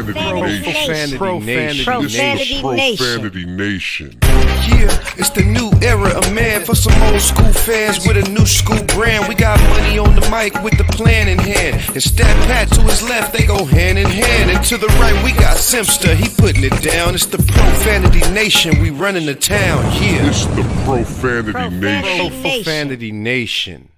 Profanity Nation. Yeah, it's the new era of man for some old school fans with a new school brand. We got money on the mic with the plan in hand. And Stat Pat to his left, they go hand in hand. And to the right, we got Simpster, he putting it down. It's the Profanity Nation, we running the town, yeah. It's the Profanity Nation. Profanity Nation.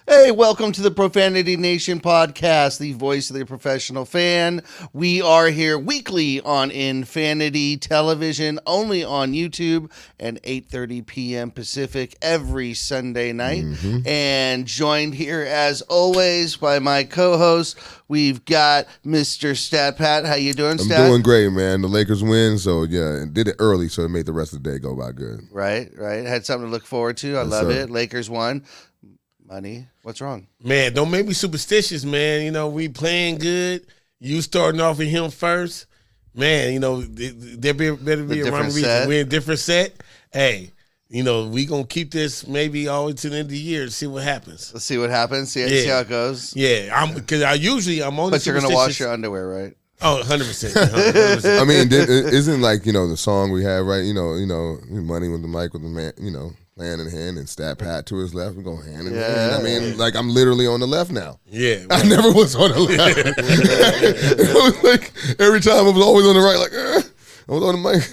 Hey, welcome to the Profanity Nation podcast, the voice of the professional fan. We are here weekly on Infinity Television, only on YouTube at 8:30 p.m. Pacific every Sunday night. And joined here, as always, by my co-host, we've got Mr. Stat Pat. How you doing, Stat? I'm doing great, man. The Lakers win, so yeah, and did it early, so it made the rest of the day go by good. Right. Had something to look forward to. I love it. Lakers won. Money, what's wrong? Man, don't make me superstitious, man. You know, we playing good. You starting off with him first. Man, you know, there better be a rhyme reason. We're in a different set. Hey, you know, we going to keep this maybe all the way to the end of the year to see what happens. Let's see what happens. See how it goes. Yeah, because I'm only But you're going to wash your underwear, right? Oh, 100%. 100%. I mean, isn't like, you know, the song we have, right? You know, money with the mic with the man, you know, hand in hand, and Stat Pat to his left. We go hand in hand. I mean, like, I'm literally on the left now. Yeah. Right. I never was on the left. It was like every time I was always on the right, like, I was on the mic.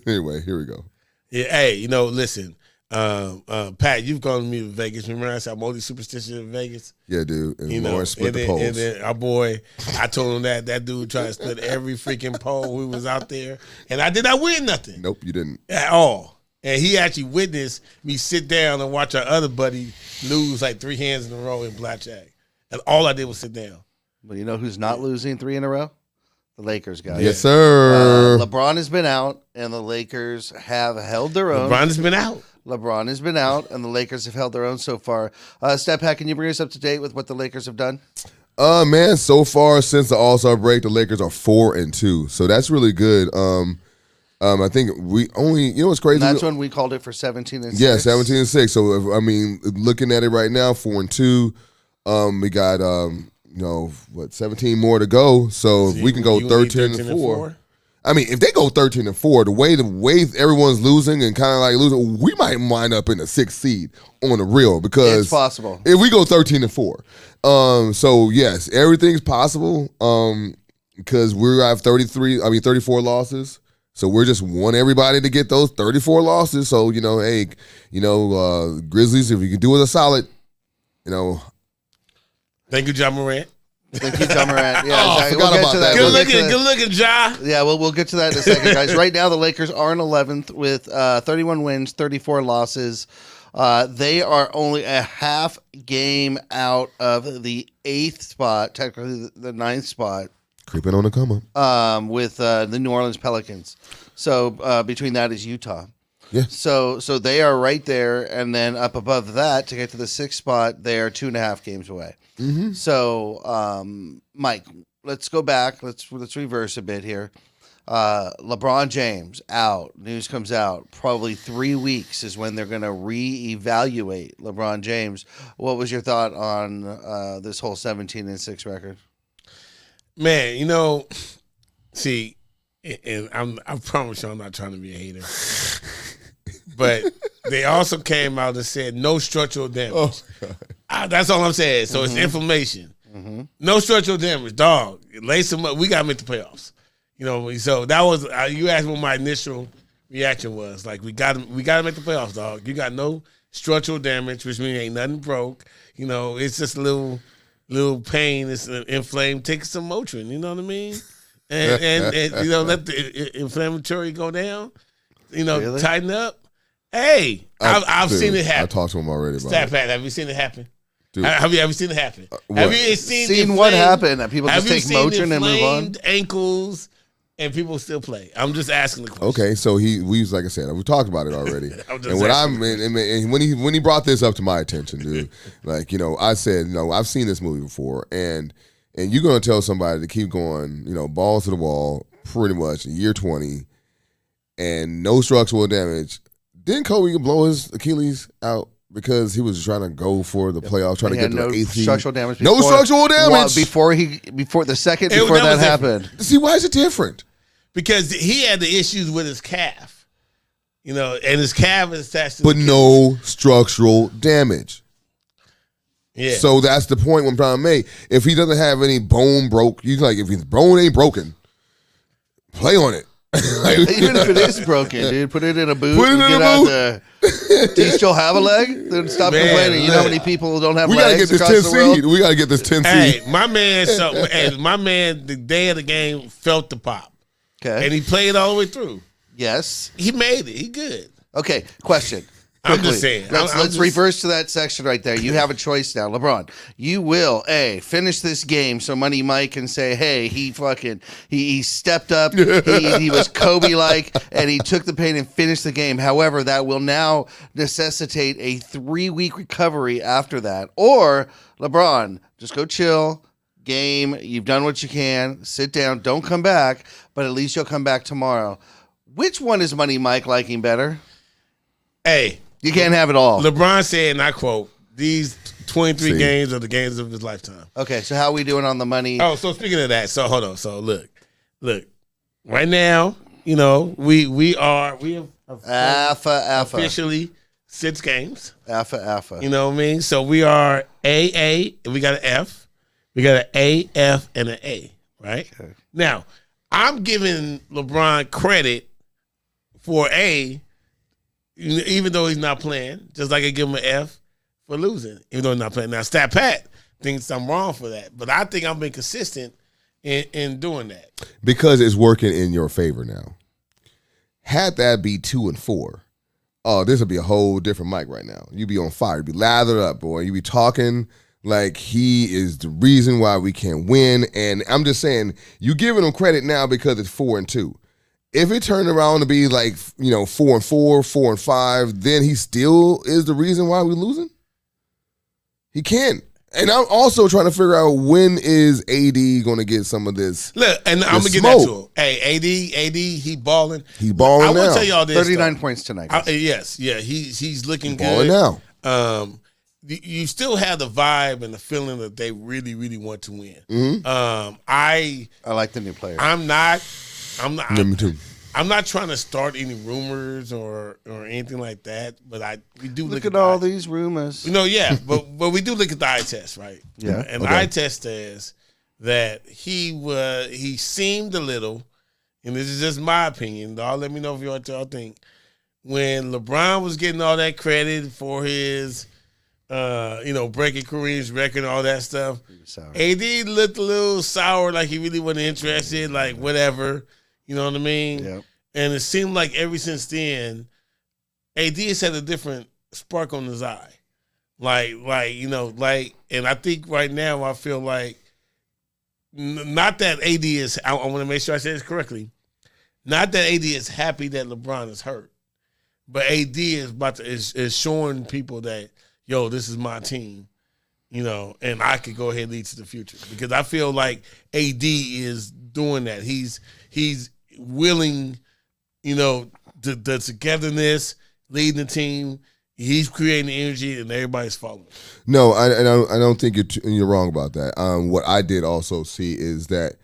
Anyway, here we go. Yeah, hey, you know, listen, Pat, you've gone with me to Vegas. Remember I said I'm only superstitious in Vegas? Yeah, dude. And you know, Lawrence split the poles. And then our boy, I told him that dude tried to split every freaking pole. We was out there, and I did not win nothing. Nope, you didn't. At all. And he actually witnessed me sit down and watch our other buddy lose like 3 hands in a row in blackjack. And all I did was sit down. Well, you know who's not losing 3 in a row? The Lakers, guys. Yes, sir. LeBron has been out, and the Lakers have held their own. LeBron has been out, and the Lakers have held their own so far. Step Pat, can you bring us up to date with what the Lakers have done? Man, so far since the All-Star break, the Lakers are 4-2. So that's really good. I think we only, you know what's crazy? And that's when we called it for 17-6. Yeah, 17-6. So, I mean, looking at it right now, 4-2. We got, 17 more to go. So if we can go 13-4. I mean, if they go 13-4, the way everyone's losing and kind of like losing, we might wind up in the 6th seed on the real, because it's possible if we go 13-4. So yes, everything's possible. Because we have 34 losses. So we're just want everybody to get those 34 losses. So, you know, hey, Grizzlies, if you can do it a solid, you know. Thank you, John Morant. Thank you, John Morant. Yeah, I forgot about that. Good looking, Ja. Yeah, we'll get to that in a second, guys. Right now, the Lakers are in 11th with 31 wins, 34 losses. They are only a half game out of the 8th spot, technically the 9th spot. Creeping on the come up. With the New Orleans Pelicans. So between that is Utah. Yeah. So they are right there, and then up above that to get to the 6th spot, they are 2.5 games away. Mm-hmm. So, Mike, let's go back. Let's reverse a bit here. LeBron James out. News comes out. Probably 3 weeks is when they're going to reevaluate LeBron James. What was your thought on this whole 17-6 record? Man, you know, see, and I promise you I'm not trying to be a hater, but they also came out and said no structural damage. That's all I'm saying. So it's inflammation. No structural damage, dog. Lace them up. We got to make the playoffs. You know, so that was you asked what my initial reaction was. Like we got to make the playoffs, dog. You got no structural damage, which means ain't nothing broke. You know, it's just a little pain, it's inflamed, take some Motrin, you know what I mean? And you know, let the inflammatory go down, you know, really? Tighten up. Hey, I've seen it happen. I talked to him already about Stat Pat, have you seen it happen? Dude. Have you ever seen it happen? Have you seen what happened? That people just take Motrin and move on? Ankles and people still play. I'm just asking the question. Okay, so we like I said, we talked about it already. And when he brought this up to my attention, dude, like, you know, I said, you know, I've seen this movie before, and you're gonna tell somebody to keep going, you know, balls to the wall, pretty much in year 20, and no structural damage. Didn't Kobe blow his Achilles out because he was trying to go for the playoffs, trying to get to no the 8th seed. structural damage. No structural damage. Before that happened. See, why is it different? Because he had the issues with his calf, and his calf is attached to but no structural damage. Yeah. So that's the point I'm trying to make. If he doesn't have any bone broke, if his bone ain't broken, play on it. Even if it is broken, dude, put it in a boot. Put it in get a out boot. there. Do you still have a leg? Then stop complaining. You know how many people don't have We gotta legs get this across 10 the world? seed. We gotta get this 10 Hey, seed. my man, the day of the game felt the pop, Okay. and he played all the way through. Yes. He made it. He good. Okay. Question. I'm Quickly. just saying. Let's reverse to that section right there. You have a choice now, LeBron. You will finish this game so Money Mike can say, "Hey, he stepped up. He was Kobe like, and he took the pain and finished the game." However, that will now necessitate a 3-week recovery after that. Or LeBron, just go chill. Game. You've done what you can. Sit down. Don't come back. But at least you'll come back tomorrow. Which one is Money Mike liking better? Hey. You can't have it all. LeBron said, and I quote, "These 23 games are the games of his lifetime." Okay, so how are we doing on the money? Oh, so speaking of that, so hold on. So look. Right now, we have Alpha. officially 6 games. Alpha. You know what I mean? So we are AA, and we got an F. We got an A, F, and an A, right? Okay. Now, I'm giving LeBron credit for A, even though he's not playing, just like I give him an F for losing, even though he's not playing. Now, Stat Pat thinks I'm wrong for that, but I think I've been consistent in doing that. Because it's working in your favor now. Had that be 2 and 4, this would be a whole different mic right now. You'd be on fire. You'd be lathered up, boy. You'd be talking like he is the reason why we can't win. And I'm just saying, you giving him credit now because it's 4 and 2. If it turned around to be 4 and 4, 4 and 5, then he still is the reason why we're losing? He can't. And I'm also trying to figure out, when is AD going to get some of this? Look, and I'm going to get that to him. Hey, AD, he balling. He balling now. I will tell y'all this. 39 points tonight. Yes. Yeah, he's looking balling good. Now. You still have the vibe and the feeling that they really, really want to win. Mm-hmm. I like the new player. Me too. I'm not trying to start any rumors or anything like that, but we do look at all these rumors. But we do look at the eye test, right? Yeah. And the eye test says that he seemed a little, and this is just my opinion. Y'all let me know if y'all think, when LeBron was getting all that credit for his breaking Kareem's record and all that stuff, AD looked a little sour, like he really wasn't interested, like whatever. You know what I mean? Yep. And it seemed like ever since then, AD has had a different spark on his eye. And I think right now I feel like, not that AD is, I want to make sure I say this correctly, not that AD is happy that LeBron is hurt, but AD is showing people that, yo, this is my team, and I could go ahead and lead to the future. Because I feel like AD is doing that. He's willing, the togetherness, leading the team. He's creating the energy, and everybody's following. No, I don't think you're wrong about that. What I did also see is that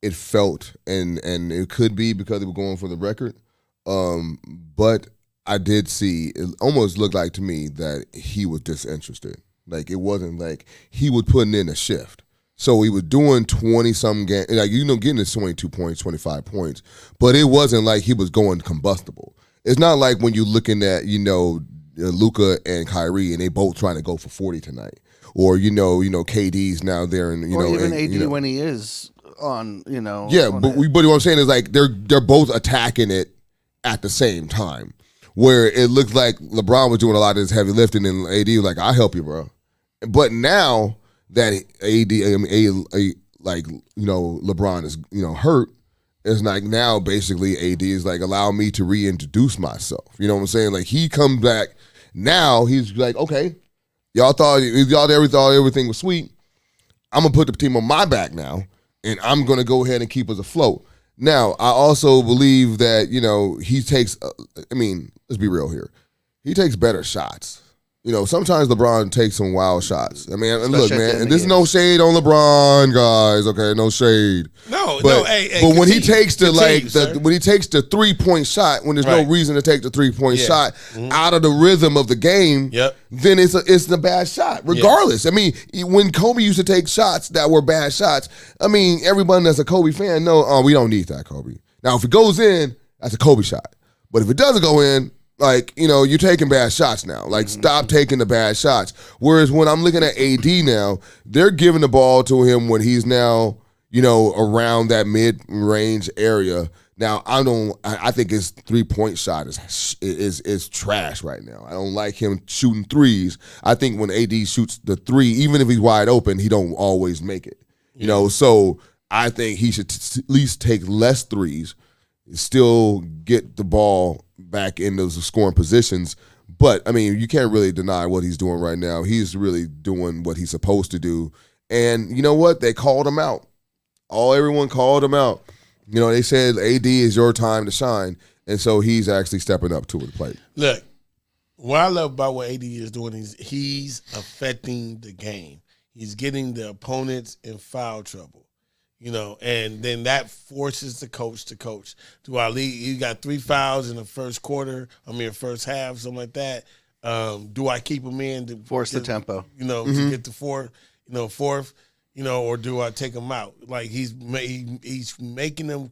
it felt, and it could be because they were going for the record, but I did see, it almost looked like to me that he was disinterested. Like, it wasn't like he was putting in a shift. So he was doing 20-some games, getting his 22 points, 25 points, but it wasn't like he was going combustible. It's not like when you're looking at, Luka and Kyrie, and they both trying to go for 40 tonight, or KD's now there, and or even AD when he is on, Yeah, but what I'm saying is, like, they're both attacking it at the same time, where it looked like LeBron was doing a lot of this heavy lifting, and AD was like, "I'll help you, bro." But now that LeBron is hurt, it's like now basically AD is like, allow me to reintroduce myself. You know what I'm saying? Like, he comes back now, he's like, okay, y'all thought everything was sweet. I'm gonna put the team on my back now, and I'm gonna go ahead and keep us afloat. Now, I also believe that he takes. Let's be real here. He takes better shots. sometimes LeBron takes some wild shots. I mean, and Especially look, at the man, end and of this is no games. shade on LeBron, guys. Okay, no shade. No, But when he continue. takes the Continue, sir. when he takes the 3-point shot, when there's no Right. reason to take the 3-point Yeah. shot out of the rhythm of the game, Yep. then it's a bad shot. Regardless, I mean, when Kobe used to take shots that were bad shots, I mean, everyone that's a Kobe fan know, we don't need that Kobe. Now, if it goes in, that's a Kobe shot. But if it doesn't go in, like, you're taking bad shots now. Like, stop taking the bad shots. Whereas when I'm looking at AD now, they're giving the ball to him when he's now, around that mid-range area. Now, I think his 3-point shot is trash right now. I don't like him shooting threes. I think when AD shoots the three, even if he's wide open, he don't always make it. So I think he should at least take less threes, still get the ball back in those scoring positions. But, I mean, you can't really deny what he's doing right now. He's really doing what he's supposed to do. And you know what? They called him out. Everyone called him out. They said, AD is your time to shine. And so he's actually stepping up to the plate. Look, what I love about what AD is doing is he's affecting the game. He's getting the opponents in foul trouble. And then that forces the coach to coach. Do I lead? You got 3 fouls in the first quarter. First half, something like that. Do I keep him in to Force the tempo. To get the fourth, or do I take him out? Like he's making them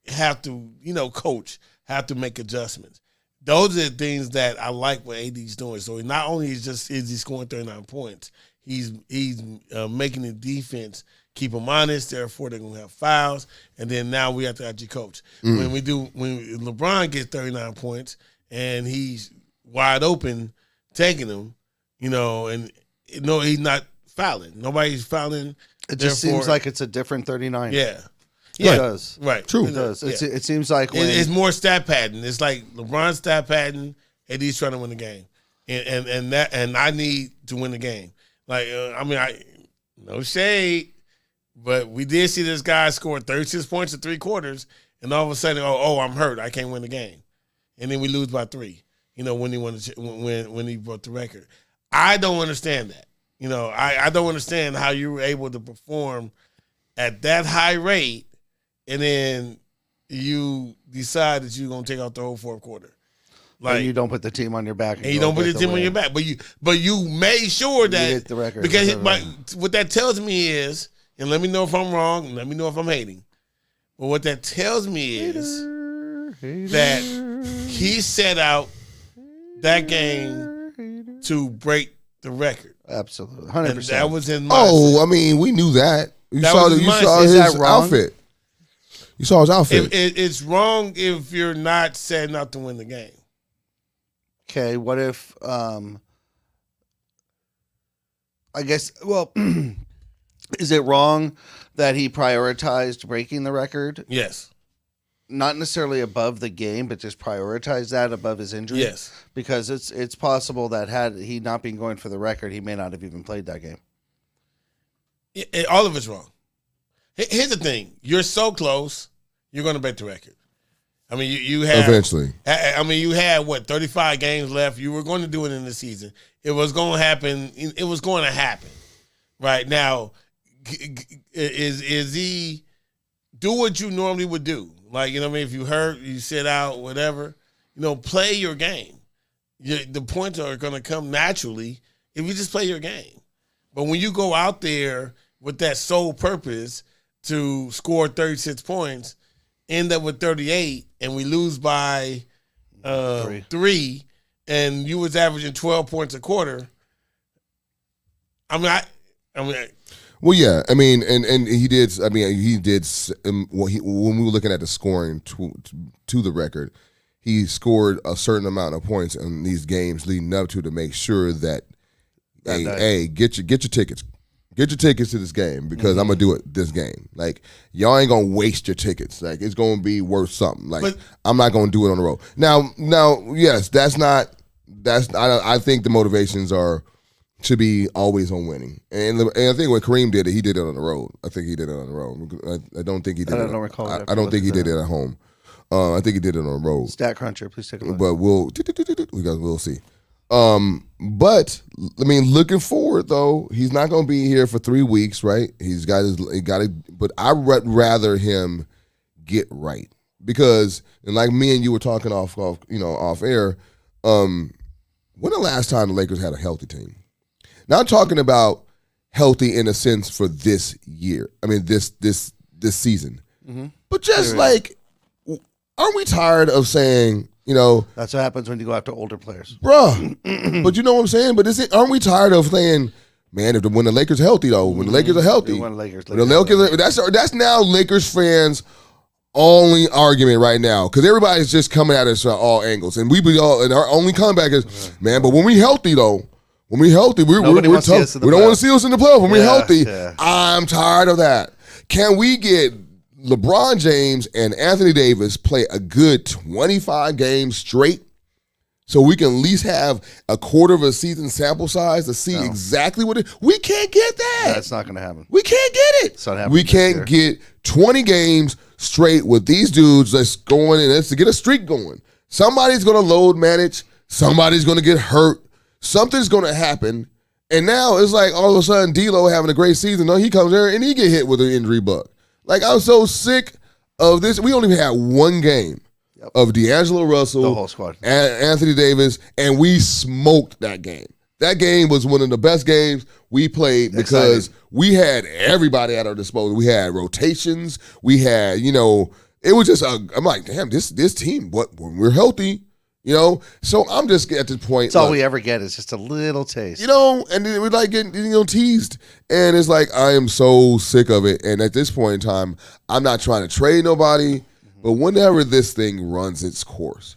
have to, coach, have to make adjustments. Those are the things that I like what AD's doing. So not only is he scoring 39 points, he's making the defense keep them honest. Therefore, they're gonna have fouls, and then now we have to actually coach. When LeBron gets 39 points and he's wide open, taking them, and he's not fouling. Nobody's fouling. It just seems like it's a different 39. Yeah. It does. Right. True. It does. Yeah. It seems like when It's more stat padding. It's like LeBron's stat padding, and he's trying to win the game, and I need to win the game. Like no shade, but we did see this guy score 36 points in 3 quarters, and all of a sudden, I'm hurt. I can't win the game, and then we lose by 3. When he when he broke the record, I don't understand that. I don't understand how you were able to perform at that high rate, and then you decide that you're gonna take out the whole fourth quarter. Like you don't put the team on your back, and you don't put the team on your back, but you made sure that you hit the record. Because what that tells me is, and let me know if I'm wrong, and let me know if I'm hating. But what that tells me is that he set out that game to break the record. Absolutely, 100%. That was in my I mean, we knew that. You That saw was his mindset. Is that wrong? outfit. You saw his outfit. It's wrong if you're not setting out to win the game. Okay, what if I guess is it wrong that he prioritized breaking the record? Yes. Not necessarily above the game, but just prioritize that above his injury. Yes. Because it's possible that had he not been going for the record, he may not have even played that game. All of it's wrong. Here's the thing: you're so close, you're going to break the record. I mean, you have Eventually. I mean, you had 35 games left. You were going to do it in the season. It was going to happen. It was going to happen. Right now, is he do what you normally would do? Like, what I mean, if you hurt, you sit out, whatever. Play your game. The points are going to come naturally if you just play your game. But when you go out there with that sole purpose to score 36 points, end up with 38, and we lose by 3, and you was averaging 12 points a quarter. Well, yeah, I mean, and he did. I mean, he did. When we were looking at the scoring to the record, he scored a certain amount of points in these games leading up to make sure that, hey, get your tickets. Get your tickets to this game because I'm gonna do it this game. Like, y'all ain't gonna waste your tickets. Like, it's gonna be worth something. Like, I'm not gonna do it on the road. Now, yes, I think the motivations are to be always on winning. And I think when Kareem did it, he did it on the road. I think he did it on the road. I don't think he did it. I don't recall. I don't think he did it at home. I think he did it on the road. Stat Cruncher, please take a look. But we'll see. But I mean, looking forward though, he's not going to be here for 3 weeks, right? He got it. But I would rather him get right because, and like me and you were talking off air. When the last time the Lakers had a healthy team? Now I'm talking about healthy in a sense for this year. I mean this season. Mm-hmm. But just like, aren't we tired of saying? That's what happens when you go after older players, bruh. But you know what I'm saying. But aren't we tired of saying, man, when the Lakers are healthy though, when the Lakers are healthy, that's now Lakers fans' only argument right now because everybody's just coming at us from all angles, and our only comeback is, man. But when we healthy though, we're tough. We don't want to see us in the playoffs. When we're healthy, I'm tired of that. Can we get LeBron James and Anthony Davis play a good 25 games straight so we can at least have a quarter of a season sample size to see exactly what it is? We can't get that. That's not going to happen. We can't get it. It's not happening. We can't get 20 games straight with these dudes that's going in. Let's get a streak going. Somebody's going to load manage. Somebody's going to get hurt. Something's going to happen. And now it's like all of a sudden D-Lo having a great season. No, he comes there and he get hit with an injury bug. Like, I'm so sick of this. We only had one game of D'Angelo Russell, the whole squad, Anthony Davis, and we smoked that game. That game was one of the best games we played because we had everybody at our disposal. We had rotations. We had, it was just, I'm like, damn, this team, when we're healthy, so I'm just at this point. That's all we ever get is just a little taste. And then we're like getting, teased. And it's like, I am so sick of it. And at this point in time, I'm not trying to trade nobody. But whenever this thing runs its course,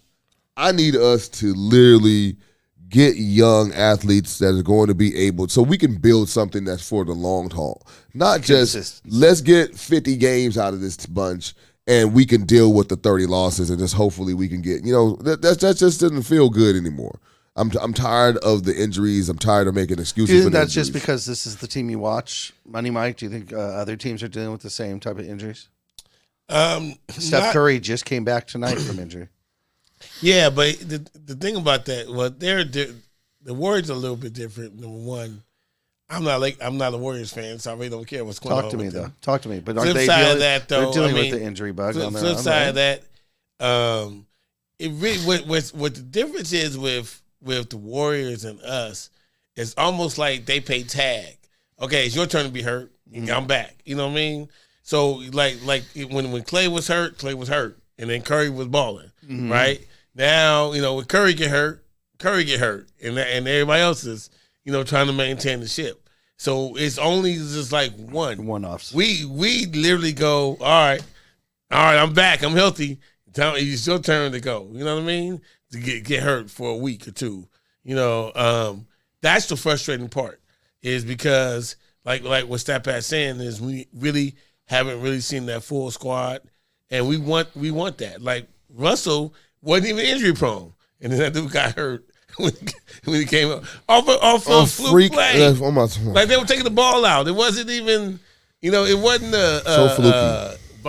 I need us to literally get young athletes that are going to be able, so we can build something that's for the long haul. Not just, let's get 50 games out of this bunch and we can deal with the 30 losses and just hopefully we can get, that just doesn't feel good anymore. I'm tired of the injuries. I'm tired of making excuses. Do you think for that's just because this is the team you watch, Money Mike? Do you think other teams are dealing with the same type of injuries? Steph Curry just came back tonight from injury. Yeah, but the thing about that, well, the Warriors are a little bit different. Number one, I'm not a Warriors fan, so I really don't care what's going on. Talk to me, though. Them. Talk to me. But flip side of that, though, they're dealing with the injury bug. On flip side of that, it really what the difference is with the Warriors and us is almost like they pay tag. Okay, it's your turn to be hurt. I'm back. You know what I mean? So like when Clay was hurt, and then Curry was balling, right? Now when Curry get hurt, and everybody else is trying to maintain the ship. So it's only just like one-offs. We literally go, all right, I'm back, I'm healthy. It's your turn to go. You know what I mean? To get hurt for a week or two. That's the frustrating part. Is because like what Stat saying is we really haven't really seen that full squad, and we want that. Like Russell wasn't even injury prone, and then that dude got hurt when he came up off a fluke play. Like they were taking the ball out. It wasn't even, it wasn't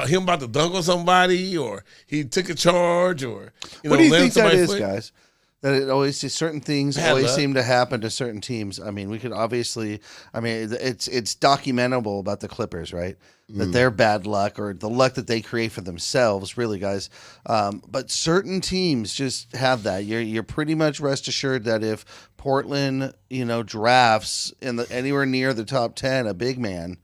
him about to dunk on somebody, or he took a charge, or what do you think that is, guys? That it always certain things always seem to happen to certain teams. I mean, we could obviously. I mean, it's documentable about the Clippers, right? That their bad luck or the luck that they create for themselves, really, guys. But certain teams just have that. You're pretty much rest assured that if Portland, drafts anywhere near the top 10, a big man.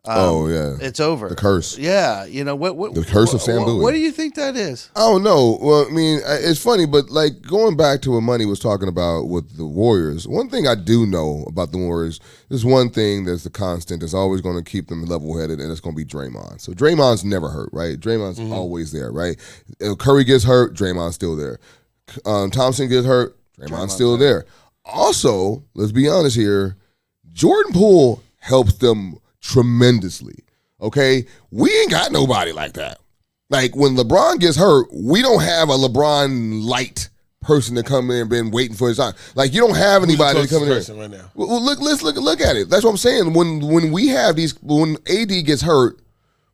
It's over. The curse. Yeah, what the curse of Sam Bowie. What do you think that is? Oh no. Well, I mean, it's funny, but like going back to what Money was talking about with the Warriors. One thing I do know about the Warriors is one thing that's a constant that's always going to keep them level-headed, and it's going to be Draymond. So Draymond's never hurt, right? Draymond's always there, right? If Curry gets hurt, Draymond's still there. Thompson gets hurt, Draymond's still there. Also, let's be honest here, Jordan Poole helps them tremendously. Okay, we ain't got nobody like that. Like when LeBron gets hurt, we don't have a LeBron light person to come in and been waiting for his time. Like you don't have anybody to come in there right now. Well, let's look at it. That's what I'm saying. When we have when AD gets hurt,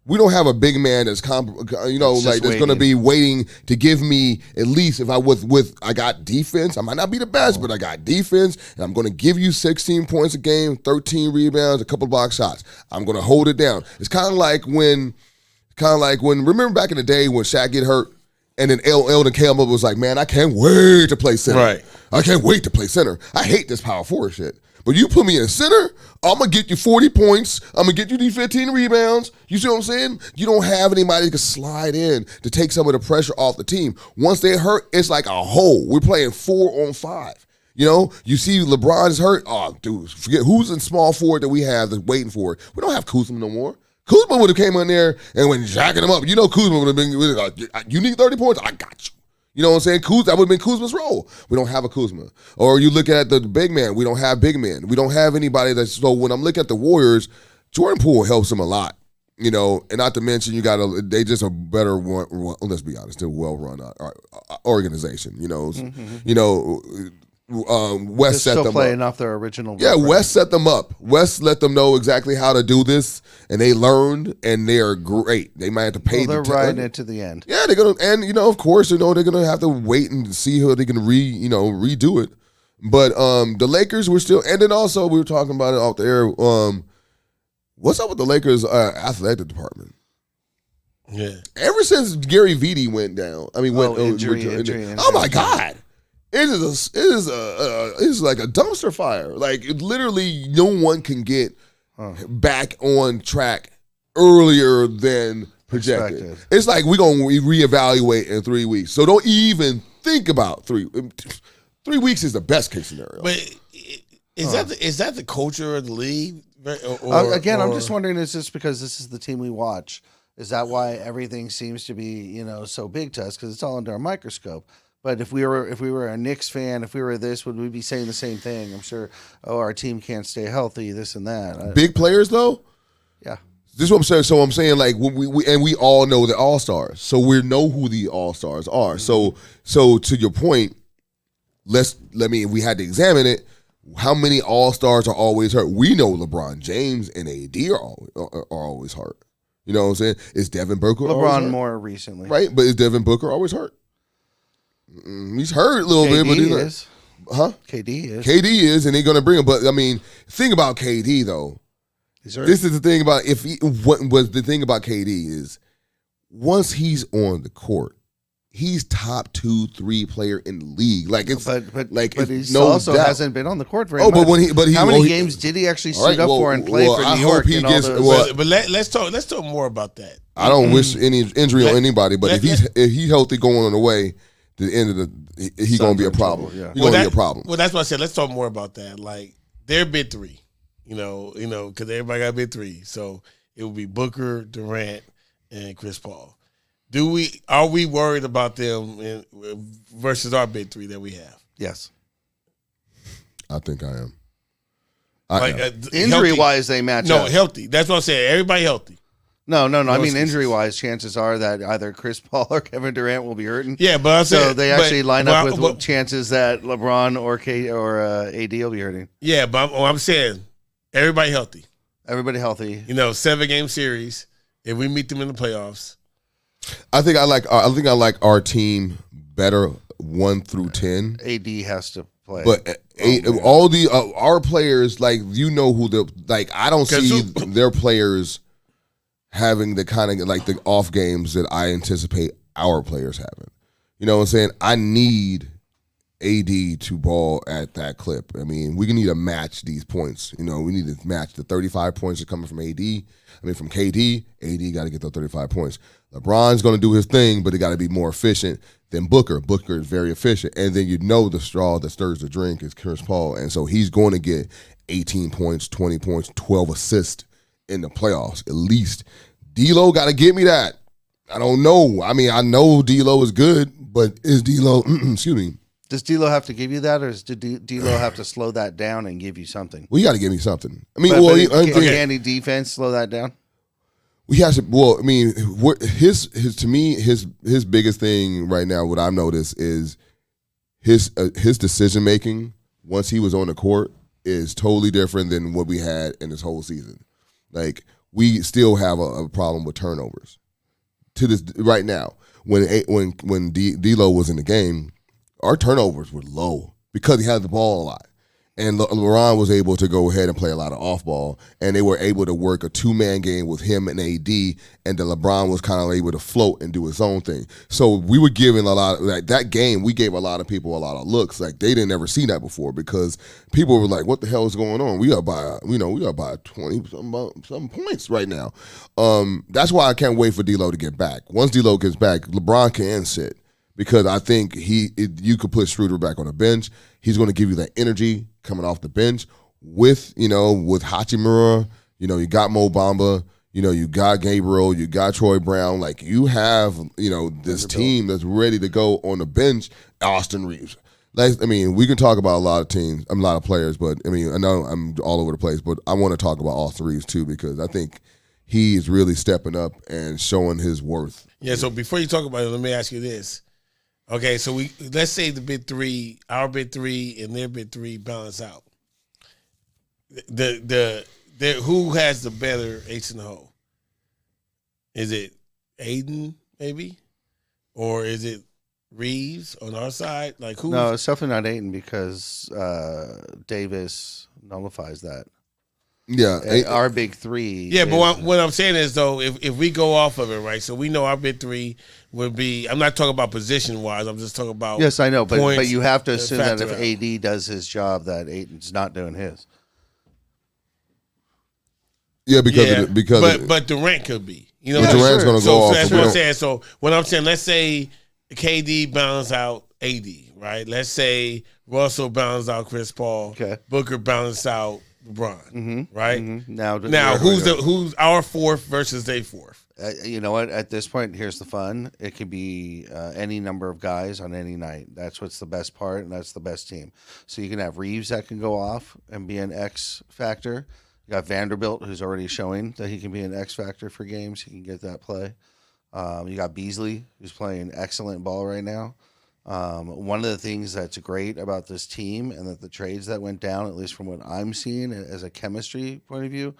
We don't have a big man that's that's going to be waiting to give me at least if I got defense. I might not be the best, but I got defense, and I'm going to give you 16 points a game, 13 rebounds, a couple block shots. I'm going to hold it down. It's kind of like when remember back in the day when Shaq get hurt, and then Eldon came up was like, man, I can't wait to play center. Right. I can't wait to play center. I hate this power forward shit. But you put me in center, I'm going to get you 40 points. I'm going to get you these 15 rebounds. You see what I'm saying? You don't have anybody that can slide in to take some of the pressure off the team. Once they hurt, it's like a hole. We're playing 4-on-5. You know, you see LeBron's hurt. Oh, dude, forget who's in small forward that we have that's waiting for it. We don't have Kuzma no more. Kuzma would have came in there and went jacking him up. You know Kuzma would have been, you need 30 points? I got you. You know what I'm saying? That would have been Kuzma's role. We don't have a Kuzma. Or you look at the big man. We don't have big men. We don't have anybody that's – so when I'm looking at the Warriors, Jordan Poole helps them a lot. You know, and not to mention they just a better one. Well, let's be honest, they're a well-run organization. You know, West set them up. Playing off their original. Yeah, West set them up. West let them know exactly how to do this, and they learned, and they are great. They might have to pay. They're riding it to the end. Yeah, they're gonna, and of course, they're gonna have to wait and see how they can redo it. But the Lakers were still, and then also we were talking about it off the air. What's up with the Lakers athletic department? Yeah. Ever since Gary Vitti went down, injury. Oh my God. It is like a dumpster fire. Like literally, no one can get back on track earlier than projected. Expected. It's like we're gonna reevaluate in 3 weeks. So don't even think about 3 weeks is the best case scenario. But is that the culture of the league? I'm just wondering, is this because this is the team we watch? Is that why everything seems to be so big to us? Because it's all under a microscope. But if we were a Knicks fan, if we were this, would we be saying the same thing? I'm sure. Oh, our team can't stay healthy. This and that. Big players though. Yeah. This is what I'm saying. So I'm saying like we all know the All-Stars. So we know who the All-Stars are. So to your point, if we had to examine it. How many All-Stars are always hurt? We know LeBron James and AD are always hurt. You know what I'm saying? Is Devin Booker LeBron more recently, right? But is Devin Booker always hurt? He's hurt a little bit, but KD is. KD is. KD is, and they're going to bring him. But I mean, think about KD though. This is the thing about the thing about KD is once he's on the court, he's top 2-3 player in the league. Like it's but he also hasn't been on the court very much. How many games did he actually suit up for and play for New York? But let's talk more about that. I don't wish any injury on anybody, but if he's healthy going on the way to the end of he's going to be a problem. Yeah. He's going to be a problem. Well, that's what I said. Let's talk more about that. Like they're big three, because everybody got big three. So it would be Booker, Durant, and Chris Paul. Are we worried about them versus our big three that we have? Yes. I think I am. Injury-wise, they match up. No, healthy. That's what I'm saying. Everybody healthy. No. I mean, injury-wise, chances are that either Chris Paul or Kevin Durant will be hurting. Yeah, but I'm saying, so they actually line up with chances that LeBron or AD will be hurting. Yeah, but I'm saying everybody healthy. Everybody healthy. 7-game series. If we meet them in the playoffs. I think I like our team better 1 through 10. AD has to play, but all our players, like who I don't see their players having the kind of like the off games that I anticipate our players having. You know what I'm saying? I need AD to ball at that clip. I mean, we need to match these points. We need to match the 35 points that are coming from from KD. AD got to get those 35 points. LeBron's going to do his thing, but he got to be more efficient than Booker. Booker is very efficient. And then the straw that stirs the drink is Chris Paul. And so he's going to get 18 points, 20 points, 12 assists in the playoffs, at least. D-Lo got to get me that. I don't know. I mean, I know D-Lo is good, but is D-Lo, excuse me. Does D-Lo have to give you that, or does D-Lo have to slow that down and give you something? Well, you got to give me something. I mean, can any defense slow that down? We have to. Well, I mean, his biggest thing right now, what I've noticed is his decision making once he was on the court is totally different than what we had in this whole season. Like we still have a problem with turnovers. To this right now, when D'Lo was in the game, our turnovers were low because he had the ball a lot. And LeBron was able to go ahead and play a lot of off ball, and they were able to work a 2-man game with him and AD, and then LeBron was kind of able to float and do his own thing. So we were giving a lot of that game. We gave a lot of people a lot of looks like they didn't ever see that before because people were like, "What the hell is going on? We are by 20 some points right now." That's why I can't wait for D'Lo to get back. Once D'Lo gets back, LeBron can sit because I think you could put Schroeder back on the bench. He's going to give you that energy coming off the bench with Hachimura. You got Mo Bamba. You got Gabriel. You got Troy Brown. Like you have, this team that's ready to go on the bench. Austin Reeves. We can talk about a lot of teams, a lot of players, but I know I'm all over the place, but I want to talk about Austin Reeves too because I think he is really stepping up and showing his worth. Yeah. So before you talk about it, let me ask you this. Okay, so let's say the big three, our big three, and their big three balance out. Who has the better ace in the hole? Is it Aiden maybe, or is it Reeves on our side? Like who? No, it's definitely not Aiden because Davis nullifies that. Yeah, our big three. Yeah, but what I'm saying is though, if we go off of it, right? So we know our big three would be. I'm not talking about position wise. I'm just talking about. Yes, I know, but you have to and assume that if factor AD does his job, that Aiden's not doing his. Yeah, but Durant could be. But Durant's going to go off. So that's what I'm saying. So what I'm saying, let's say KD balance out AD, right? Let's say Russell balance out Chris Paul. Okay. Booker balance out LeBron, right? Mm-hmm. Now who's our fourth versus their fourth? You know what? At this point, here's the fun. It could be any number of guys on any night. That's what's the best part, and that's the best team. So you can have Reeves that can go off and be an X factor. You got Vanderbilt, who's already showing that he can be an X factor for games. He can get that play. You got Beasley, who's playing excellent ball right now. One of the things that's great about this team and that the trades that went down, at least from what I'm seeing as a chemistry point of view,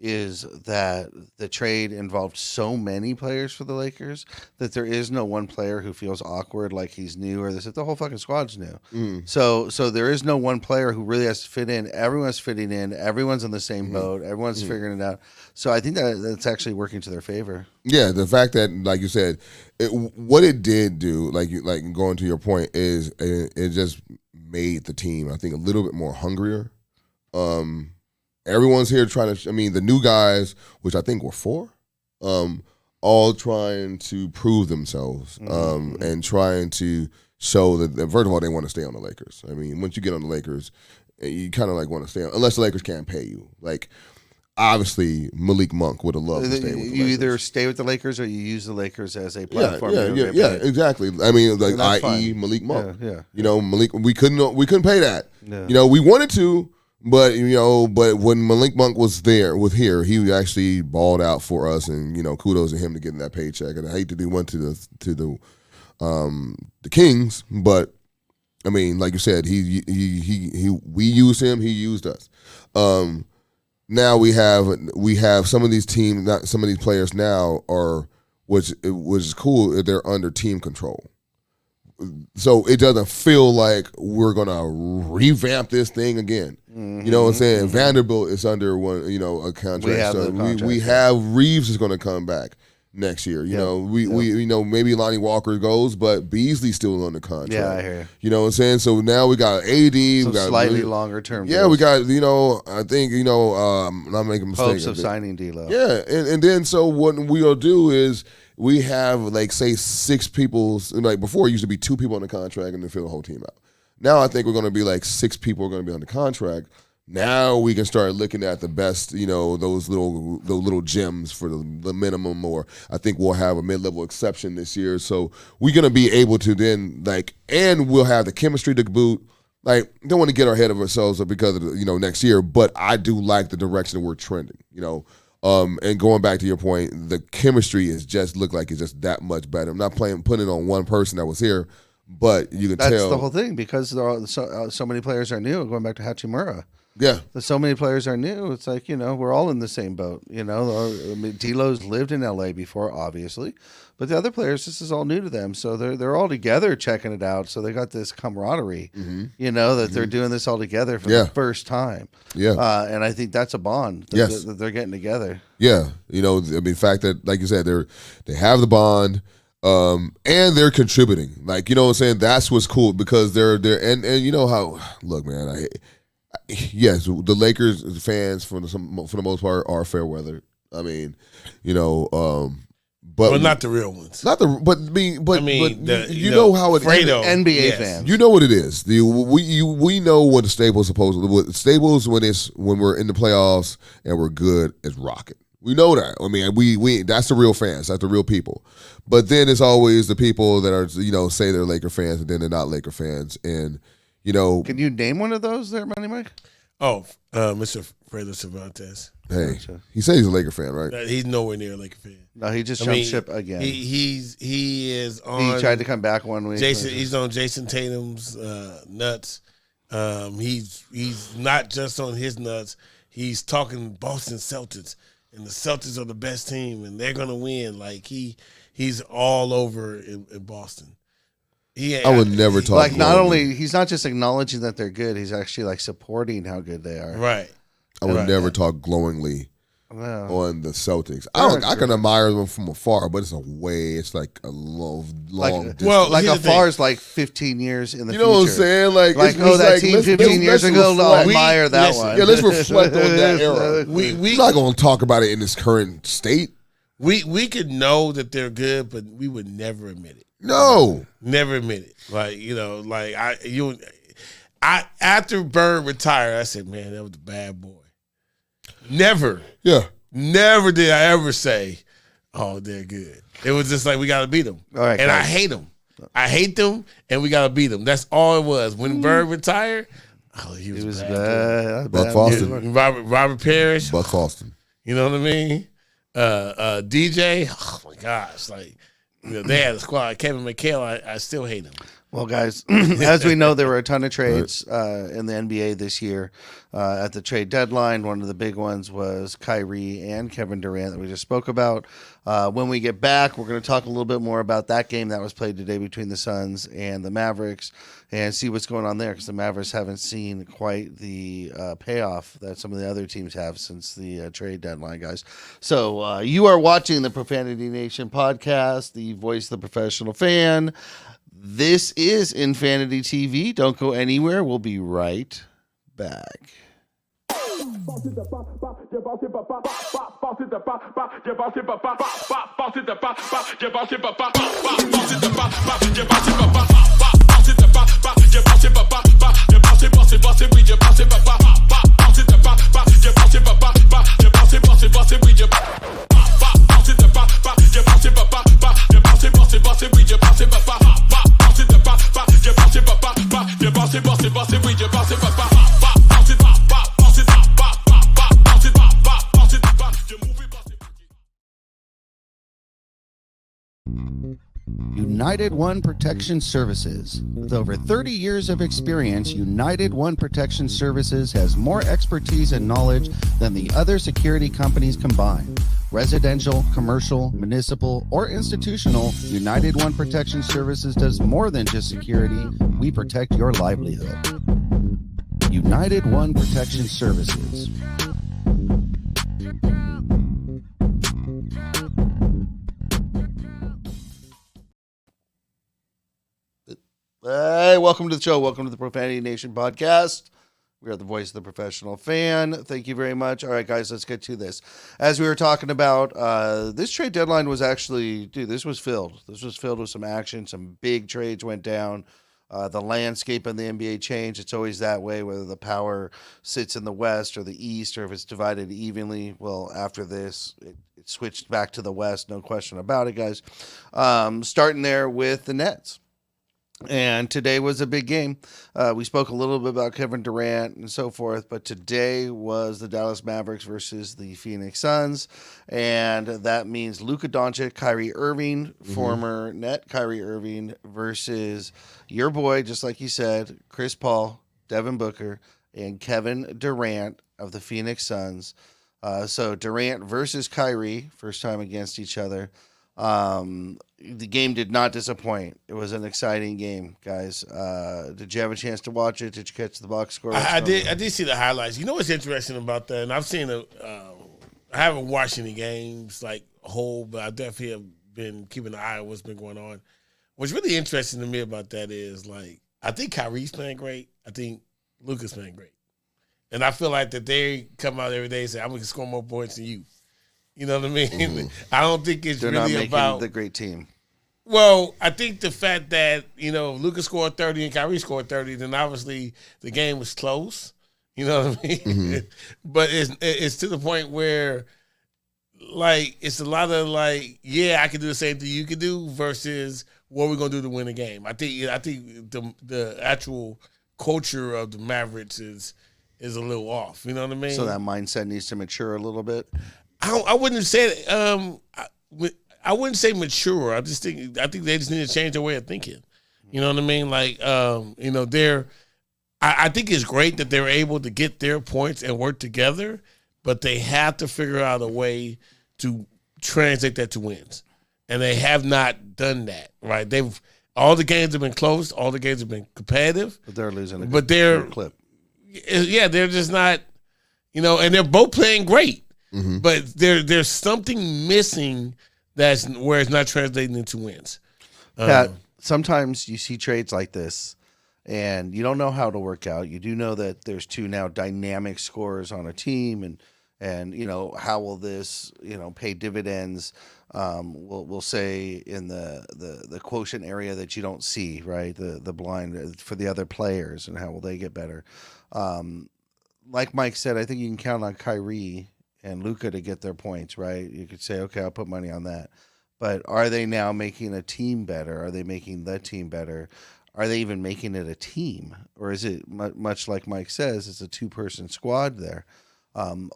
is that the trade involved so many players for the Lakers that there is no one player who feels awkward like he's new or this. The whole fucking squad's new. So there is no one player who really has to fit in. Everyone's fitting in. Everyone's in the same boat. Everyone's figuring it out. So I think that's actually working to their favor. Yeah, the fact that, like you said, what it did do, like going to your point, is it just made the team, I think, a little bit more hungrier. Everyone's here trying to. The new guys, which I think were 4, all trying to prove themselves and trying to show that, first of all, they want to stay on the Lakers. Once you get on the Lakers, you kind of want to stay on, unless the Lakers can't pay you. Obviously, Malik Monk would have loved to stay with the Lakers. You either stay with the Lakers or you use the Lakers as a platform. Yeah, exactly. I.e. Malik Monk. Yeah. Malik, we couldn't pay that. Yeah. We wanted to. But when Malik Monk was here, he actually balled out for us, and kudos to him to getting that paycheck. And I hate to do one to the Kings, but like you said, we used him, he used us. Now we have some of these teams, not some of these players now which is cool. They're under team control. So it doesn't feel like we're gonna revamp this thing again. You know what I'm saying? Vanderbilt is under a contract. We have Reeves is gonna come back next year. We maybe Lonnie Walker goes, but Beasley's still on the contract. Yeah, I hear you. You know what I'm saying? So now we got AD. We got slightly longer term. Yeah, we got I think I'm not making a mistake. Hopes of signing D'Lo. Yeah, and then so what we'll do is we have say 6 people. Before it used to be 2 people on the contract and then fill the whole team out. Now I think we're going to be 6 people are going to be on the contract. Now we can start looking at the best, those little gems for the minimum, or I think we'll have a mid-level exception this year. So we're going to be able to then and we'll have the chemistry to boot. Don't want to get ahead of ourselves because of next year, but I do like the direction we're trending. And going back to your point, the chemistry is just look like it's just that much better. I'm not putting it on one person that was here, but you can tell. That's the whole thing because there are so many players are new. Going back to Hachimura, Yeah. So many players are new. It's like, we're all in the same boat. I mean, D'Lo's lived in LA before, obviously, but the other players, this is all new to them. So they're all together checking it out. So they got this camaraderie, that they're doing this all together for the first time. Yeah. And I think that's a bond that they're getting together. Yeah. The fact that, like you said, they have the bond. And they're contributing. Like, you know what I'm saying? That's what's cool because they're and you know how, look, man, yes, the Lakers fans for the most part are fair weather. I mean, but not the real ones. Not the but you know how it Fredo, NBA fans. You know what it is. We know what the Staples supposedly. What Staples when we're in the playoffs and we're good is rocking. We know that. I mean, we that's the real fans. That's the real people. But then it's always the people that are say they're Laker fans and then they're not Laker fans. And can you name one of those there, Money Mike? Oh, Mr. Fredo Cervantes. Hey, he says he's a Laker fan, right? He's nowhere near a Laker fan. No, he just jumped ship again. He is on. He tried to come back one week. He's on Jason Tatum's nuts. He's not just on his nuts. He's talking Boston Celtics, and the Celtics are the best team, and they're gonna win. Like he's all over in Boston. I would never talk. Like not only he's not just acknowledging that they're good, he's actually like supporting how good they are. Right. I would never talk glowingly on the Celtics. I can admire them from afar, but it's like a long distance. Well, like afar is like 15 years in the future. You know what I'm saying? Like that team 15 years ago, I'll admire that one. Yeah, let's reflect on that era. We're not going to talk about it in its current state. We could know that they're good, but we would never admit it. No, never admit it. After Bird retired, I said, "Man, that was a bad boy." Never did I ever say, "Oh, they're good." It was just like we got to beat them, all right, and I hate them. I hate them, and we got to beat them. That's all it was. When Bird retired, he was bad. Buck Foston, Robert Parrish, Buck Foston. You know what I mean? DJ, oh my gosh, they had a squad. Kevin McHale, I still hate him. Well, guys, as we know, there were a ton of trades in the NBA this year. At the trade deadline, one of the big ones was Kyrie and Kevin Durant that we just spoke about. When we get back, we're going to talk a little bit more about that game that was played today between the Suns and the Mavericks and see what's going on there because the Mavericks haven't seen quite the payoff that some of the other teams have since the trade deadline, guys. So you are watching the Profanity Nation podcast, the voice of the professional fan. This is Infanity TV. Don't go anywhere. We'll be right back. United One Protection Services. With over 30 years of experience, United One Protection Services has more expertise and knowledge than the other security companies combined. Residential, commercial, municipal, or institutional, United One Protection Services does more than just security. We protect your livelihood. United One Protection Services. Hey, welcome to the show. Welcome to the Profanity Nation podcast. We are the voice of the professional fan. Thank you very much. All right, guys, let's get to this. As we were talking about, this trade deadline was actually, this was filled. This was filled with some action. Some big trades went down. The landscape in the NBA changed. It's always that way, whether the power sits in the West or the East or if it's divided evenly. Well, after this, it switched back to the West. No question about it, guys. Starting there with the Nets. And today was a big game. We spoke a little bit about Kevin Durant and so forth, but today was the Dallas Mavericks versus the Phoenix Suns, and that means Luka Doncic, Kyrie Irving, former Net Kyrie Irving, versus your boy, just like you said, Chris Paul, Devin Booker, and Kevin Durant of the Phoenix Suns. So Durant versus Kyrie, first time against each other. The game did not disappoint. It was an exciting game, guys. Did you have a chance to watch it? Did you catch the box score? I did see the highlights. You know what's interesting about that? And I've seen I haven't watched any games like whole, but I definitely have been keeping an eye on what's been going on. What's really interesting to me about that is, like, I think Kyrie's playing great. I think Luka's playing great. And I feel like that they come out every day and say, I'm going to score more points than you. You know what I mean? Mm-hmm. I don't think They're really not making about the great team. Well, I think the fact that, Luka scored 30 and Kyrie scored 30, then obviously the game was close. You know what I mean? Mm-hmm. But it's to the point where, like, it's a lot of, like, yeah, I can do the same thing you can do versus what we're going to do to win a game. I think the actual culture of the Mavericks is a little off. You know what I mean? So that mindset needs to mature a little bit. I wouldn't say I wouldn't say mature. I think they just need to change their way of thinking. You know what I mean? Like, I think it's great that they're able to get their points and work together, but they have to figure out a way to translate that to wins. And they have not done that, right? All the games have been close. All the games have been competitive. But they're losing good clip. Yeah, they're just not, and they're both playing great. Mm-hmm. But there's something missing that's where it's not translating into wins. Pat, sometimes you see trades like this, and you don't know how to work out. You do know that there's two now dynamic scorers on a team, and how will this pay dividends? We'll say in the quotient area that you don't see, right? The blind for the other players, and how will they get better? Like Mike said, I think you can count on Kyrie and Luka to get their points, right? You could say, okay, I'll put money on that. But are they now making a team better? Are they making the team better? Are they even making it a team? Or is it much like Mike says, it's a two-person squad there?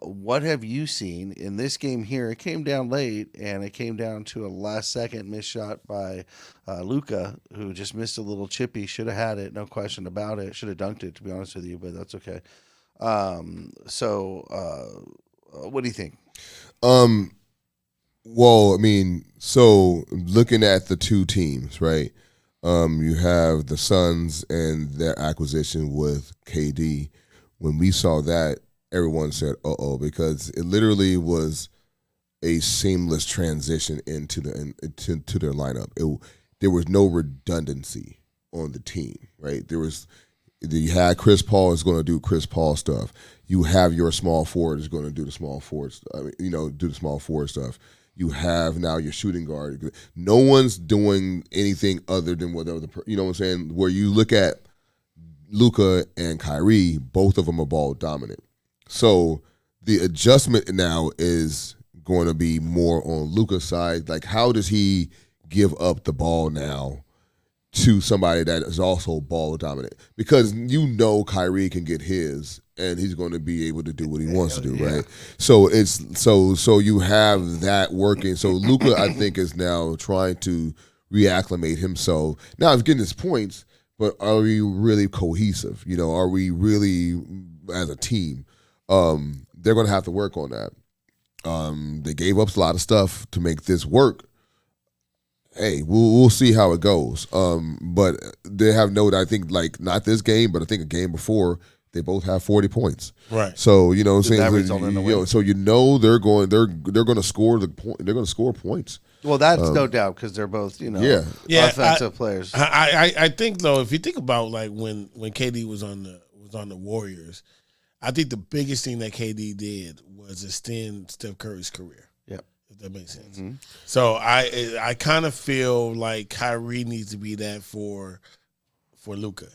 What have you seen in this game here? It came down late, and it came down to a last-second missed shot by Luka, who just missed a little chippy. Should have had it, no question about it. Should have dunked it, to be honest with you, but that's okay. What do you think? Well, I mean, so looking at the two teams, right? You have the Suns and their acquisition with KD. When we saw that, everyone said, uh-oh, because it literally was a seamless transition into to their lineup. There was no redundancy on the team, right? You had Chris Paul is going to do Chris Paul stuff. You have your small forward is going to do the small forward, do the small forward stuff. You have now your shooting guard. No one's doing anything other than whatever you know what I'm saying. Where you look at Luka and Kyrie, both of them are ball dominant. So the adjustment now is going to be more on Luka's side. Like, how does he give up the ball now to somebody that is also ball dominant? Because Kyrie can get his, and he's going to be able to do what he wants to do, right? So so you have that working. So Luka, I think, is now trying to reacclimate himself. Now he's getting his points, but are we really cohesive? Are we really as a team? They're going to have to work on that. They gave up a lot of stuff to make this work. Hey, we'll see how it goes. But they have I think, like, not this game, but I think a game before, they both have 40 points. Right. So what I'm saying, so they're going to score they're going to score points. Well, that's no doubt, because they're both offensive players. I think, though, if you think about, like, when KD was on the Warriors, I think the biggest thing that KD did was extend Steph Curry's career. Yep. If that makes sense. Mm-hmm. So I kind of feel like Kyrie needs to be that for Luka.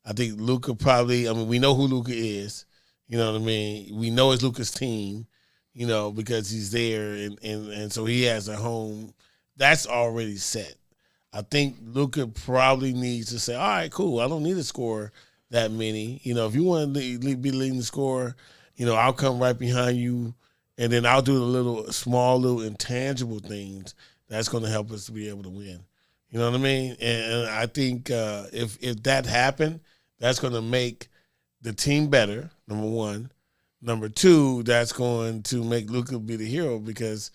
I think Luka probably, we know who Luka is. You know what I mean? We know it's Luka's team, because he's there and so he has a home. That's already set. I think Luka probably needs to say, all right, cool, I don't need to score that many. If you want to be leading the scorer, I'll come right behind you, and then I'll do the small intangible things that's going to help us to be able to win. You know what I mean? And I think if that happened, that's going to make the team better, number one. Number two, that's going to make Luka be the hero because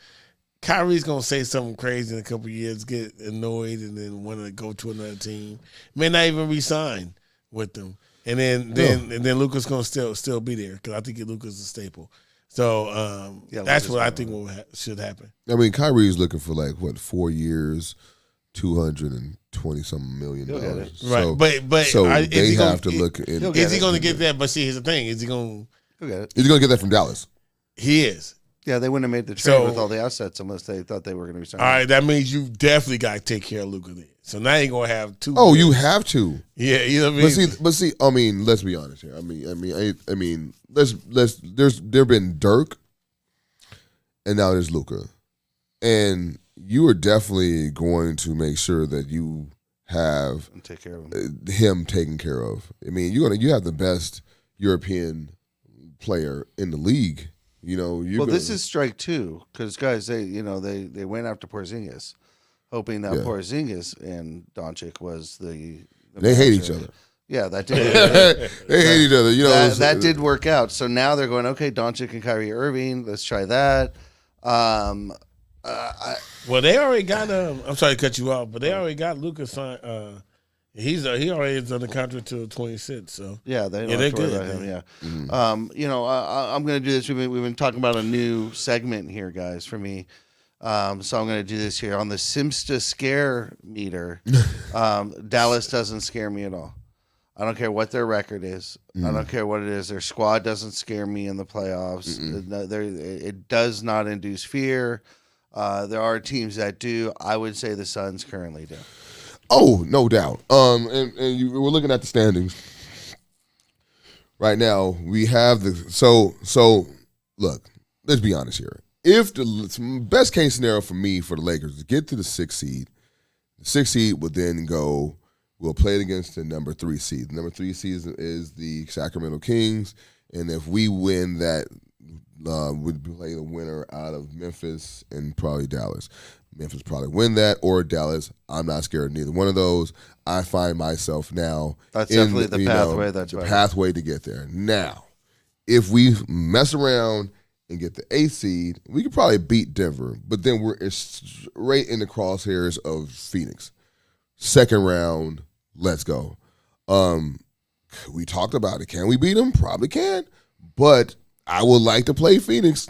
Kyrie's going to say something crazy in a couple of years, get annoyed, and then want to go to another team. May not even re-sign with them. And then Luka's going to still be there because I think Luka's a staple. So that's what I think should happen. I mean, Kyrie's looking for 4 years, $220-something million. Right, so, but so they have to look. Is he going to get that? But see, here's the thing: is he going? He'll get it. He's going to get that from Dallas. He is. Yeah, they wouldn't have made the trade with all the assets unless they thought they were going to resign. All right, that means you definitely got to take care of Luka then. So now you're going to have two. Oh, you have to. Yeah, you know what I mean. But see. I mean, let's be honest here. I mean, there've been Dirk, and now there's Luka, and you are definitely going to make sure that you have and take care of him taken care of. I mean, you have the best European player in the league. You know, this is strike two because guys, they went after Porzingis, hoping that Porzingis and Doncic was the they hate each other. Yeah, that did. They hate each other. You know, that did work out. So now they're going, okay, Doncic and Kyrie Irving. Let's try that. Well, they already got. I'm sorry to cut you off, but they already got Luka signed. He already is under contract till 26. So yeah, they're good about him. Yeah, I'm going to do this. We've been talking about a new segment here, guys. For me, so I'm going to do this here on the Simsta Scare meter. Dallas doesn't scare me at all. I don't care what their record is. I don't care what it is. Their squad doesn't scare me in the playoffs. It does not induce fear. There are teams that do. I would say the Suns currently do. Oh, no doubt. We're looking at the standings right now. We have so. Look, let's be honest here. If the best case scenario for me for the Lakers is get to the 6th seed, the 6th seed would then go. We'll play it against the number 3 seed. The number 3 seed is the Sacramento Kings, and if we win that, we'd play the winner out of Memphis and probably Dallas. Memphis probably win that, or Dallas. I'm not scared of neither one of those. I find myself now. That's definitely the pathway. That's the pathway to get there. Now, if we mess around and get the 8th seed, we could probably beat Denver, but then we're right in the crosshairs of Phoenix. 2nd round, let's go. We talked about it. Can we beat them? Probably can, but I would like to play Phoenix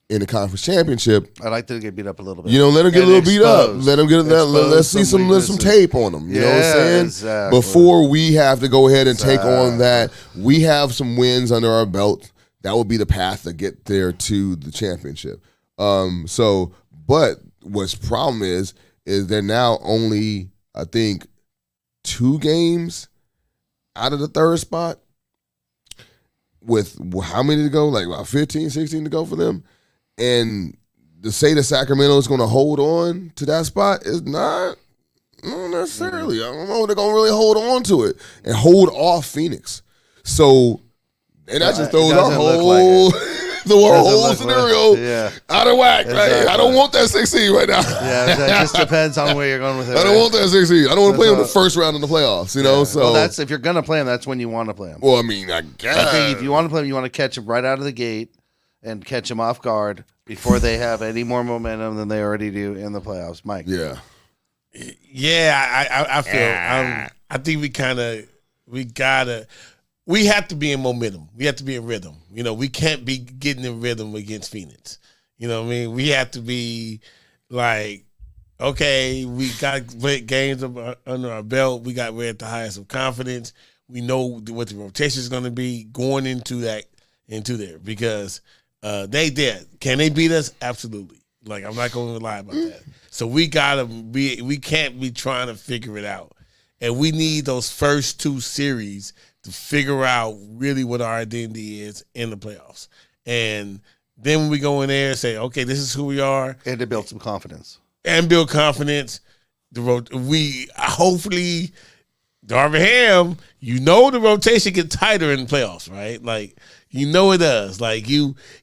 in the conference championship. I like to get beat up a little bit. You know, let them get a little beat up. Let them get let's see some tape on them. You know what I'm saying? Exactly. Before we have to go ahead and take on that, we have some wins under our belt. That would be the path to get there to the championship. But what's problem is they're now only, I think, 2 games out of the 3rd spot. With how many to go? Like about 15, 16 to go for them. And to say that Sacramento is going to hold on to that spot is not necessarily. I don't know if they're going to really hold on to it and hold off Phoenix. So, and that just throws our whole scenario out of whack. Exactly. Right? I don't want that 6 seed right now. Yeah, that just depends on where you're going with it. I don't want that 6 seed. I don't want to play them in the 1st round of the playoffs. You know, so well, that's if you're going to play them. That's when you want to play them. Well, I mean, I guess I think if you want to play them, you want to catch them right out of the gate and catch them off guard before they have any more momentum than they already do in the playoffs. Mike. Yeah. Yeah, I feel. I think we have to be in momentum. We have to be in rhythm. You know, we can't be getting in rhythm against Phoenix. You know what I mean? We have to be like, okay, we got games under our belt. We're at the highest of confidence. We know what the rotation is going to be going into there because they did. Can they beat us? Absolutely. Like, I'm not going to lie about that. So we can't be trying to figure it out. And we need those first 2 series to figure out really what our identity is in the playoffs. And then when we go in there and say, okay, this is who we are. And to build some confidence. We hopefully, Darvin Ham, you know the rotation gets tighter in the playoffs, right? Like, you know it does. Like,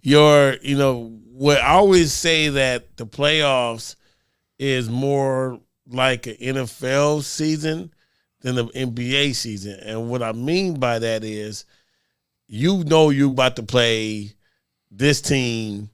what I always say that the playoffs is more like an NFL season than the NBA season. And what I mean by that is you know you about to play this team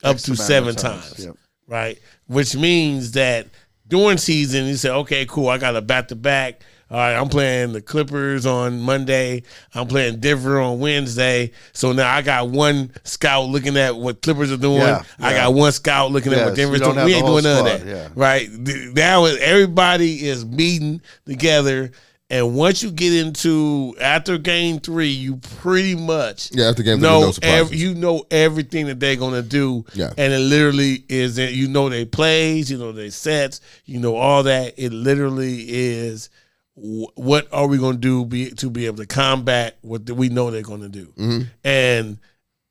up to 7 times, right? Which means that during season, you say, okay, cool, I got a back-to-back. All right, I'm playing the Clippers on Monday. I'm playing Denver on Wednesday. So now I got one scout looking at what Clippers are doing. Yeah, I got one scout looking at what Denver's doing. We ain't doing none of that, right? Now everybody is meeting together. And once you get into after game 3, you pretty much after game 3, no surprises. You know everything that they're gonna do. Yeah. And it literally is you know their plays, you know their sets, you know all that. It literally is what are we gonna do to be able to combat what we know they're gonna do. Mm-hmm. And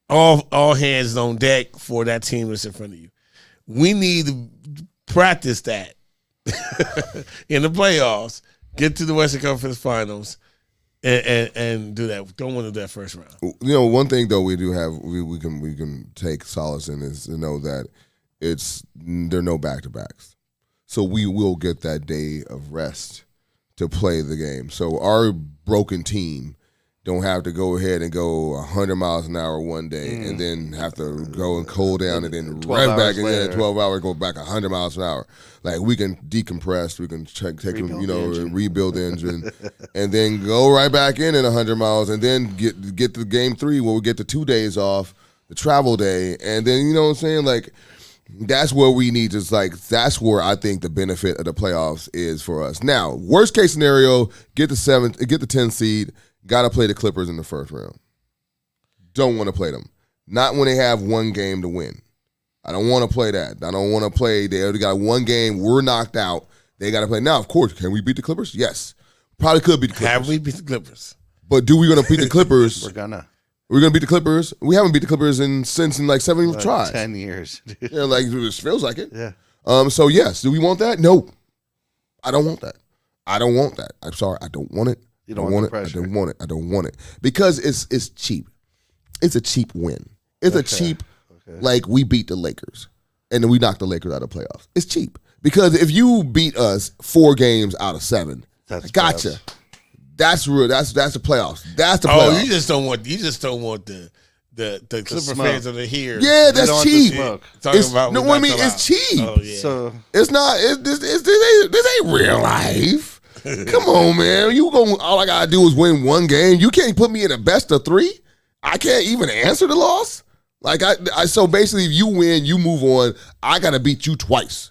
all hands on deck for that team that's in front of you. We need to practice that in the playoffs. Get to the Western Conference Finals and do that. Don't want to do that first round. You know, one thing though we do have we can take solace in is to know that there are no back-to-backs, so we will get that day of rest to play the game. So our broken team don't have to go ahead and go 100 miles an hour one day and then have to go and cool down and then run back and then 12 hours go back 100 miles an hour. Like we can decompress, we can rebuild the engine, and then go right back in at 100 miles, and then get to game 3 where we get the 2 days off, the travel day, and then you know what I'm saying, like. That's where we need to that's where I think the benefit of the playoffs is for us. Now, worst case scenario, get the 10 seed, got to play the Clippers in the first round. Don't want to play them. Not when they have one game to win. I don't want to play that. I don't want to play. They already got one game. We're knocked out. They got to play. Now, of course, can we beat the Clippers? Yes. Probably could beat the Clippers. Have we beat the Clippers? But do we going to beat the Clippers? We're gonna beat the Clippers. We haven't beat the Clippers since like 7 tries. 10 years. Yeah, like it feels like it. Yeah. So yes, do we want that? No. I don't want that. I'm sorry, I don't want it. You don't want the it. pressure. I don't want it. Because it's cheap. It's a cheap win. It's a cheap like we beat the Lakers and then we knocked the Lakers out of the playoffs. It's cheap. Because if you beat us 4 games out of 7, gotcha. Playoffs. That's real. That's the playoffs. That's the playoffs. Oh, you just don't want the Clipper fans of the here. Yeah, that's cheap. It's cheap. Oh, yeah. So it's not. This ain't real life. Come on, man. All I gotta do is win one game. You can't put me in a best of 3. I can't even answer the loss. Like so basically, if you win, you move on. I gotta beat you twice.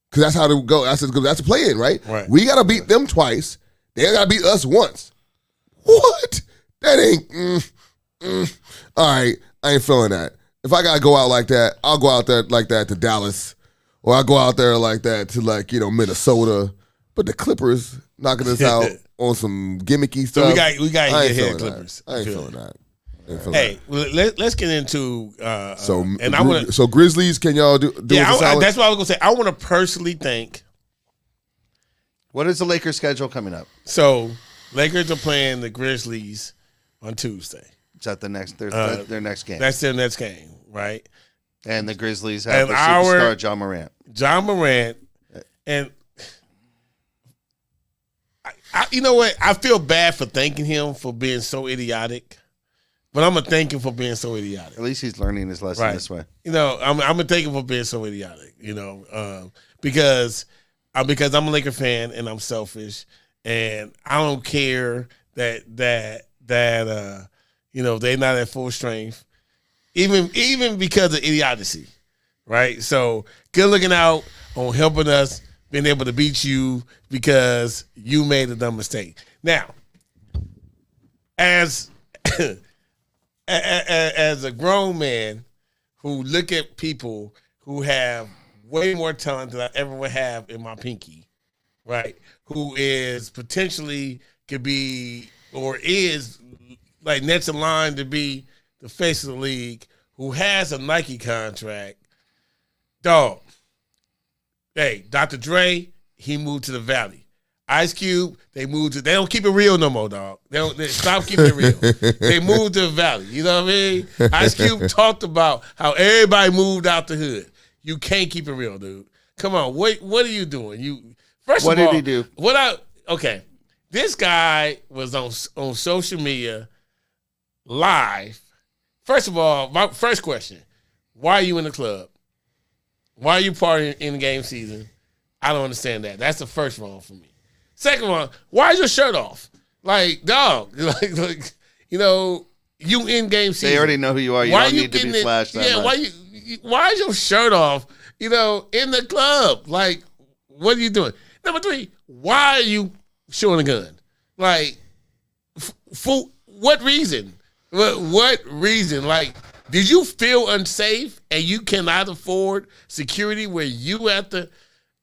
Because that's how to go. That's a play-in, right? We gotta beat them twice. They gotta beat us once. What? That ain't. All right, I ain't feeling that. If I gotta go out like that, I'll go out there like that to Dallas, or I go out there like that to Minnesota. But the Clippers knocking us out on some gimmicky stuff. So we got to get here, Clippers. I ain't feeling that. Hey, let's get into so Grizzlies. Can y'all do? That's what I was gonna say. I want to personally thank. What is the Lakers schedule coming up? So Lakers are playing the Grizzlies on Tuesday. Is that their next game? That's their next game, right? And the Grizzlies have the superstar John Morant. And you know what? I feel bad for thanking him for being so idiotic, but I'm gonna thank him for being so idiotic. At least he's learning his lesson this way. You know, I'm gonna thank him for being so idiotic. You know, because I'm a Laker fan and I'm selfish and I don't care that they're not at full strength, even because of idiocy, right? So good looking out on helping us being able to beat you because you made a dumb mistake. Now, as a grown man who look at people who have way more talent than I ever would have in my pinky, right? Who is potentially could be or is like next in line to be the face of the league, who has a Nike contract, dog. Hey, Dr. Dre, he moved to the Valley. Ice Cube, they don't keep it real no more, dog. They stop keeping it real. They moved to the Valley. You know what I mean? Ice Cube talked about how everybody moved out the hood. You can't keep it real, dude. Come on, what are you doing? What did he do? This guy was on social media live. First of all, my first question: why are you in the club? Why are you partying in the game season? I don't understand that. That's the first wrong for me. Second one: why is your shirt off? Like, dog, like you in game season. They already know who you are. You don't need to be flashed that much. Why is your shirt off? In the club. Like, what are you doing? Number 3, why are you showing a gun? Like, for what reason? What reason? Like, did you feel unsafe and you cannot afford security where you have to?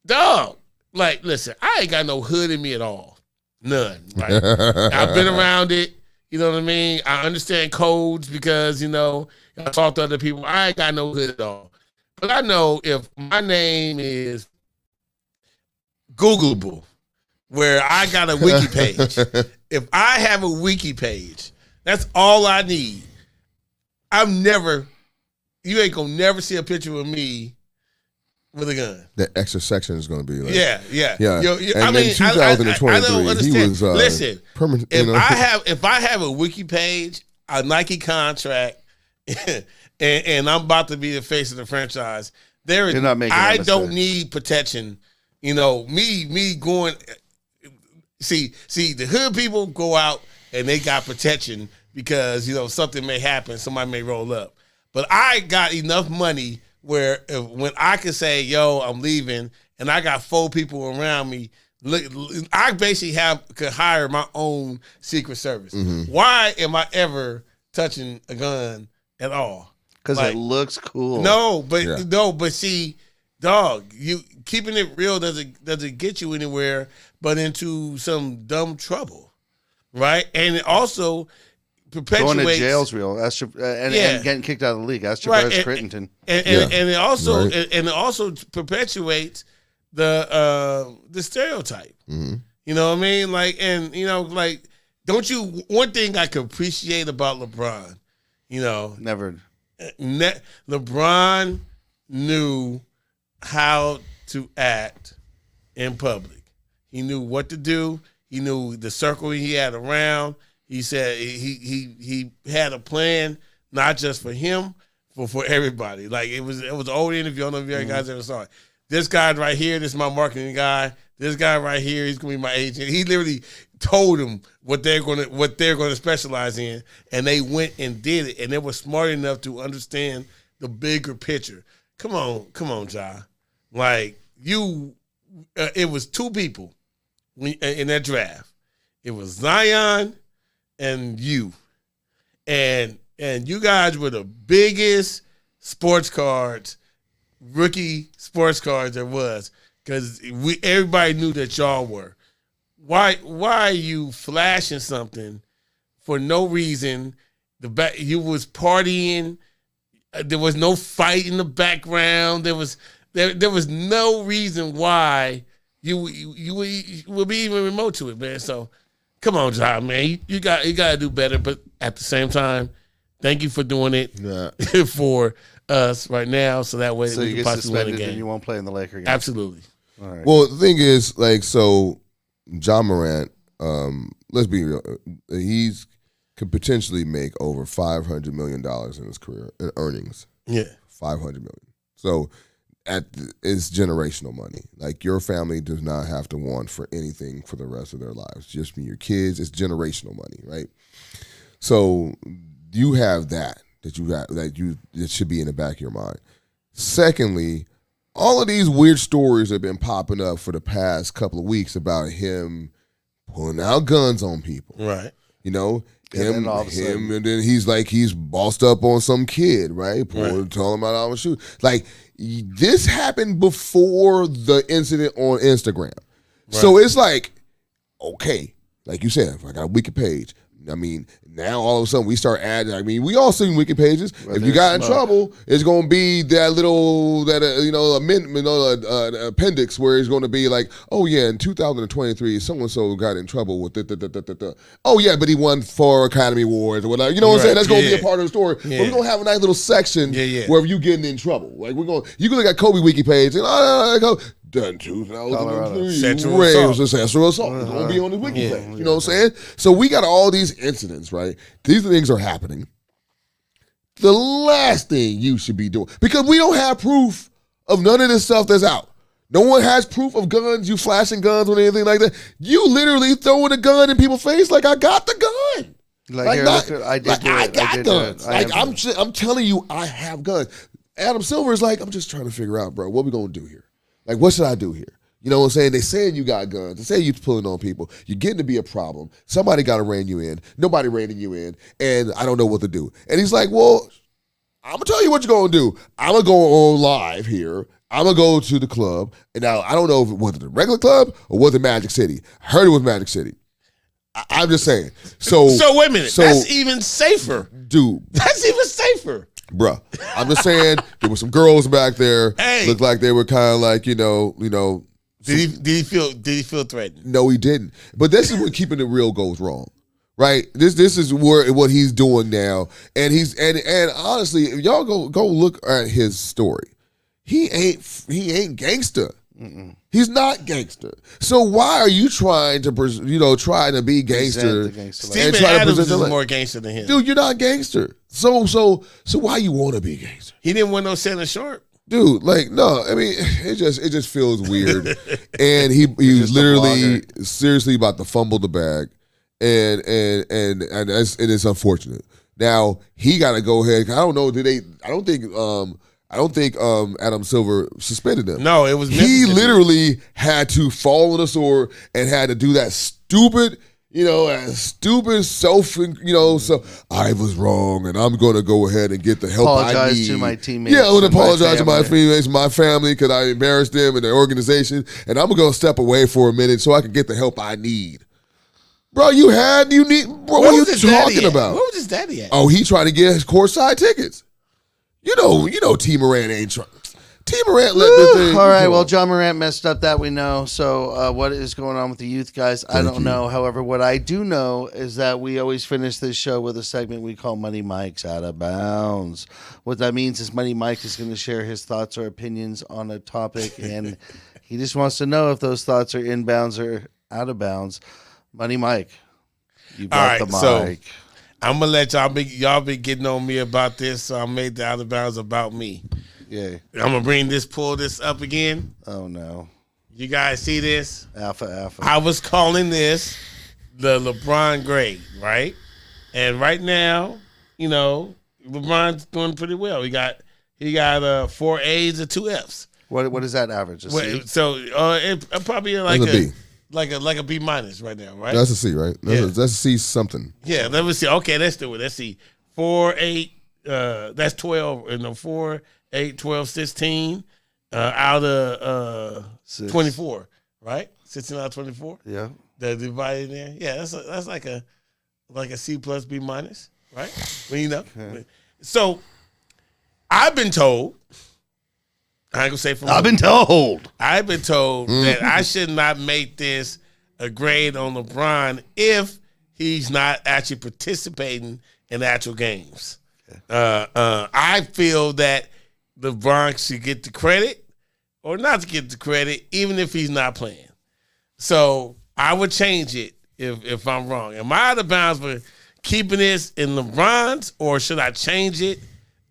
Dog, like, listen, I ain't got no hood in me at all. None, right? I've been around it. You know what I mean? I understand codes because, I talk to other people. I ain't got no hood at all. But I know if my name is Googleable, where I got a wiki page, if I have a wiki page, that's all I need. You ain't gonna never see a picture of me with a gun. The extra section is gonna be like, yeah. And in 2023, I don't understand. he was listen. Permanent. If I have a wiki page, a Nike contract, and I'm about to be the face of the franchise, I don't need protection. Me going. See, the hood people go out and they got protection because something may happen, somebody may roll up. But I got enough money where when I can say, "Yo, I'm leaving," and I got 4 people around me, I basically could hire my own Secret Service. Mm-hmm. Why am I ever touching a gun at all? Because it looks cool. But see, dog, you keeping it real doesn't get you anywhere, but into some dumb trouble, right? And it also perpetuates going to jail's real. And getting kicked out of the league. That's Travis Crittenton. And it also perpetuates the stereotype. Mm-hmm. You know what I mean? Like, don't you? One thing I could appreciate about LeBron, never. LeBron knew how to act in public. He knew what to do. He knew the circle he had around. He said he had a plan, not just for him, but for everybody. Like it was an old interview. I don't know if you guys ever saw it. This guy right here, this is my marketing guy. This guy right here, he's gonna be my agent. He literally told them what they're gonna specialize in, and they went and did it, and they were smart enough to understand the bigger picture. Come on, Ja. Like it was 2 people in that draft. It was Zion and you, and you guys were the biggest rookie sports cards there was, because everybody knew that y'all were. Why are you flashing something for no reason? You was partying. There was no fight in the background. There was no reason why you would be even remote to it, man. So come on, John, man. You got to do better. But at the same time, thank you for doing it for us right now, so that way we can possibly win a game. And you won't play in the Lakers game. Absolutely. All right. Well, the thing is, Ja Morant, let's be real, could potentially make over $500 million in his career in earnings. Yeah, $500 million. So it's generational money. Like, your family does not have to want for anything for the rest of their lives. Just for your kids, it's generational money, right? So you have that should be in the back of your mind. Secondly, all of these weird stories have been popping up for the past couple of weeks about him pulling out guns on people. Right. And then he's bossed up on some kid, right? Telling him about all the shoot. Like, this happened before the incident on Instagram. Right. So it's like, okay, like you said, if I got a wiki page, I mean, now all of a sudden we start adding. I mean, we all seen wiki pages. If you got in trouble, it's going to be that little amendment, appendix where it's going to be like, oh yeah, in 2023, so and so got in trouble with Oh yeah, but he won 4 Academy Awards or whatever. You know what I'm saying? That's going to be a part of the story. Yeah. But we're going to have a nice little section where you getting in trouble. Like you can look at Kobe wiki page and done 2003 Sexual rapes assault. or sexual assault. It's gonna be on the wiki page. You know what I'm saying? So we got all these incidents, right? These things are happening. The last thing you should be doing, because we don't have proof of none of this stuff that's out. No one has proof of guns, you flashing guns or anything like that. You literally throwing a gun in people's face like, I got the gun. Like, I got guns. I'm telling you, I have guns. Adam Silver is like, I'm just trying to figure out, bro, what we gonna do here? Like, what should I do here? You know what I'm saying? They saying you got guns. They say you're pulling on people. You're getting to be a problem. Somebody got to rein you in. Nobody reining you in, and I don't know what to do. And he's like, well, I'm gonna tell you what you're gonna do. I'm gonna go on live here. I'm gonna go to the club, and now I don't know if it was the regular club or was it Magic City. I heard it was Magic City. I'm just saying. So wait a minute. That's even safer, dude. That's even safer. Bruh, I'm just saying there were some girls back there. Hey. Looked like they were kind of like, you know. Did he feel threatened? No, he didn't. But this is when keeping it real goes wrong, right? This is what he's doing now, and and honestly, if y'all go look at his story, he ain't gangster. Mm-mm. He's not gangster. So why are you trying to be gangster? Steven Adams is more gangster than him. Dude, you're not gangster. So why you want to be gangster? He didn't win no Shannon Sharp. Dude, like, no, I mean, it just feels weird. And he was literally seriously about to fumble the bag. And it's unfortunate. Now he got to go ahead. I don't know. I don't think Adam Silver suspended him. No, it was he literally had to fall on the sword and had to do that stupid, so I was wrong and I'm going to go ahead and get the help I need. Apologize to my teammates. Yeah, I would apologize to my teammates, my family, because I embarrassed them and their organization, and I'm going to step away for a minute so I can get the help I need. Bro, what are you talking about? Where was his daddy at? Oh, he trying to get his courtside tickets. You know T. Morant ain't trying. T. Morant let the thing. All right, well, John Morant messed up, that we know. So what is going on with the youth guys? I don't know. However, what I do know is that we always finish this show with a segment we call Money Mike's Out of Bounds. What that means is Money Mike is going to share his thoughts or opinions on a topic, and he just wants to know if those thoughts are in bounds or out of bounds. Money Mike, you got the mic. So I'm gonna let y'all be getting on me about this, so I made the out of bounds about me. Yeah. I'm gonna pull this up again. Oh no. You guys see this? Alpha. I was calling this the LeBron grade, right? And right now, LeBron's doing pretty well. He got 4 A's and 2 F's. What is that average? So it probably like a B. Like a B minus right now, right? That's a C, right? That's a C something. Yeah, let me see. Okay, let's do it. Let's see. 4, 8, that's 12, 4, 8, 12, 16 out of 24, right? 16 out of 24. Yeah. That divided there. Yeah, that's like a C plus B minus, right? Okay. So I've been told. I ain't gonna say from. I've been told that I should not make this a grade on LeBron if he's not actually participating in actual games. I feel that LeBron should get the credit or not to get the credit, even if he's not playing. So I would change it if I'm wrong. Am I out of bounds for keeping this in LeBron's, or should I change it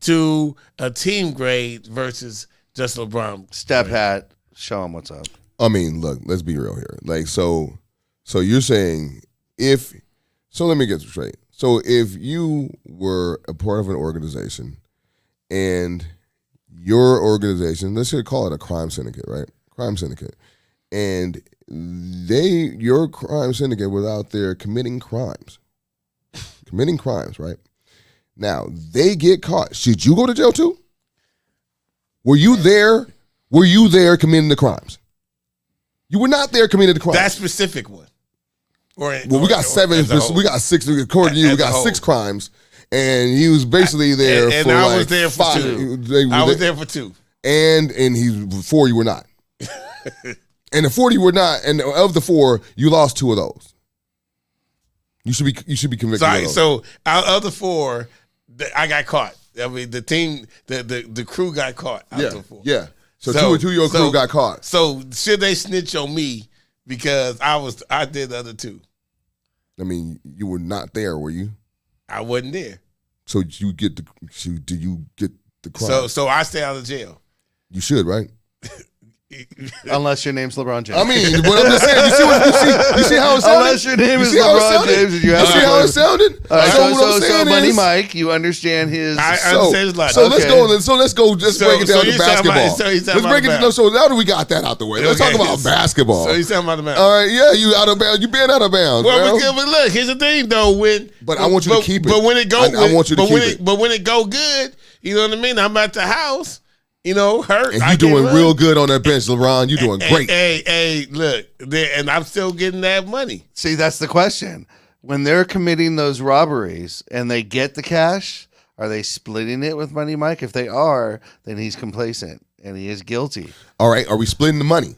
to a team grade versus just LeBron? Step hat, show him what's up. I mean, look, let's be real here. Like, so you're saying let me get this straight. So if you were a part of an organization and your organization, let's just call it a crime syndicate, right? Crime syndicate. And your crime syndicate was out there committing crimes, right? Now, they get caught. Should you go to jail too? Were you there? Were you there committing the crimes? You were not there committing the crimes. That specific one. We got 7. We got 6. According to you, we got 6 crimes, and he was basically there for I like was there for 5. 2. I was there for 2. And he's 4. You were not. And the 4 you were not. And of the 4, you lost 2 of those. You should be convicted. Of those. So out of the 4, I got caught. I mean, the team, the crew got caught. Out of the 4. Yeah. So two of your crew got caught. So should they snitch on me because I did the other two? I mean, you were not there, were you? I wasn't there. So did you get the crime? So I stay out of jail. You should, right? Unless your name's LeBron James. I mean, but I'm just saying. You see how it sounded? Unless your name is LeBron James, and you have see how it sounded? All right, so Money Mike, you understand his. I understand his logic. So let's go. Just break it down to basketball. Let's break it down. So now that we got that out the way, let's talk about basketball. So he's talking about the bounds. All right, yeah, you out of bounds. You been out of bounds. Well, but look, here's the thing though. But I want you to keep it. But when it go, I want you to keep it. But when it go good, you know what I mean. I'm at the house. Hurt. And you doing real good on that bench, LeBron. You doing great. Hey, look, and I'm still getting that money. See, that's the question. When they're committing those robberies and they get the cash, are they splitting it with Money Mike? If they are, then he's complacent and he is guilty. All right, are we splitting the money?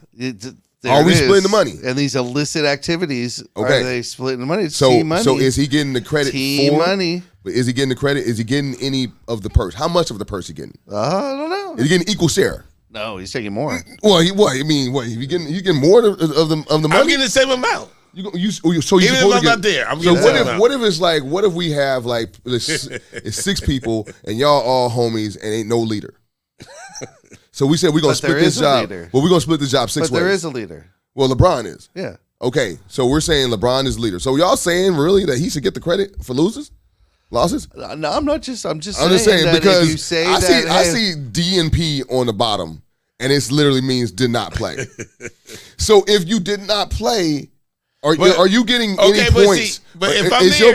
Are we splitting the money? And these illicit activities, are they splitting the money? It's so, team money. So is he getting the credit team for money? But is he getting the credit? Is he getting any of the purse? How much of the purse he getting? I don't know. Is he getting equal share? No, he's taking more. Well, you getting more of the money? I'm getting the same amount. So even if I'm not there, I'm getting the same amount. What if it's like? What if we have like it's 6 people and y'all all homies and ain't no leader? So we said we're gonna split this job. Well, we're gonna split the job 6 ways. But there is a leader. Well, LeBron is. Yeah. Okay, so we're saying LeBron is leader. So y'all saying really that he should get the credit for losses? Losses? No, I'm not just. I'm just saying that because if you say I see D and P on the bottom, and it literally means did not play. So if you did not play, are you getting any points? But if I'm is there,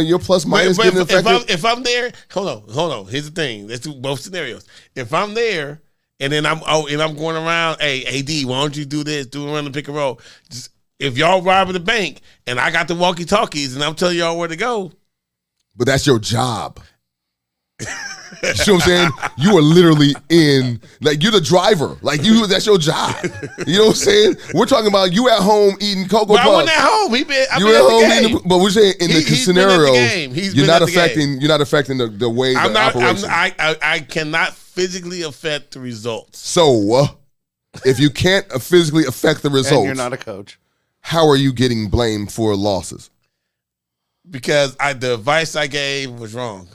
your plus minus getting affected? If I'm there, hold on. Here's the thing. Let's do both scenarios. If I'm there and then I'm going around, hey AD, why don't you do this? Do around the pick and roll. Just, if y'all rob the bank and I got the walkie talkies and I'm telling y'all where to go. But that's your job. You see what I'm saying? You are literally you're the driver. That's your job. You know what I'm saying? We're talking about you at home eating Cocoa Puffs. I wasn't at home. You at home but we're saying in the scenario, you're not affecting the way the operation. I cannot physically affect the results. So, if you can't physically affect the results, and you're not a coach, how are you getting blamed for losses? Because the advice I gave was wrong.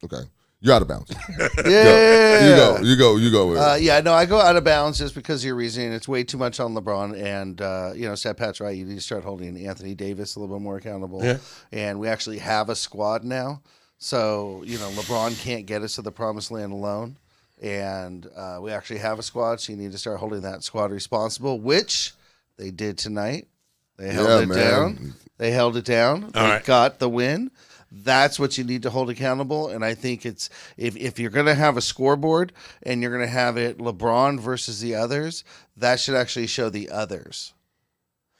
Okay. You're out of bounds. Yeah. You go with it. I go out of bounds just because of your reasoning. It's way too much on LeBron. And, Sat Pat's right. You need to start holding Anthony Davis a little bit more accountable. Yeah. And we actually have a squad now. So, LeBron can't get us to the promised land alone. And we actually have a squad. So you need to start holding that squad responsible, which they did tonight. They held it down. They held it down. They got the win. That's what you need to hold accountable. And I think it's if you're going to have a scoreboard and you're going to have it LeBron versus the others, that should actually show the others.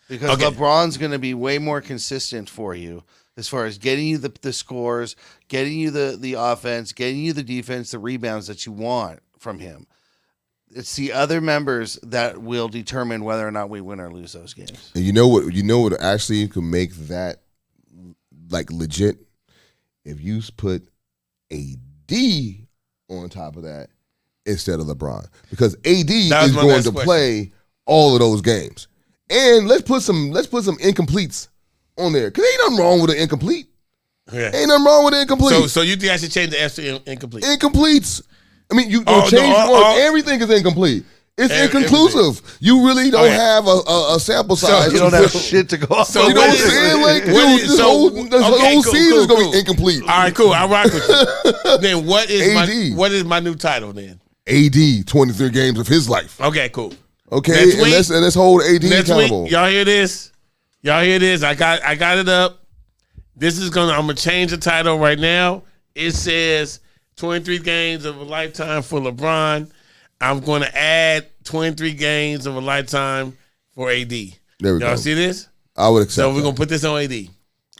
Because LeBron's going to be way more consistent for you as far as getting you the scores, getting you the offense, getting you the defense, the rebounds that you want from him. It's the other members that will determine whether or not we win or lose those games. And you know what actually could make that legit? If you put AD on top of that instead of LeBron. Because AD is going to play all of those games. And let's put some incompletes on there. Because ain't nothing wrong with an incomplete. Yeah. Ain't nothing wrong with an incomplete. So you think I should change the F to incomplete? Incompletes. I mean, you change everything is incomplete. It's inconclusive. Everything. You really don't have a sample size. So you don't have shit to go off. So you know what I'm saying? This whole season is going to be incomplete. All right, cool. I'll rock with you. Then what is my new title then? AD, 23 games of his life. Okay, cool. Okay, let's hold AD accountable. Y'all hear this? I got it up. I'm gonna change the title right now. It says 23 games of a lifetime for LeBron. I'm going to add 23 games of a lifetime for AD. There we go. Y'all see this? I would accept So we're going to put this on AD.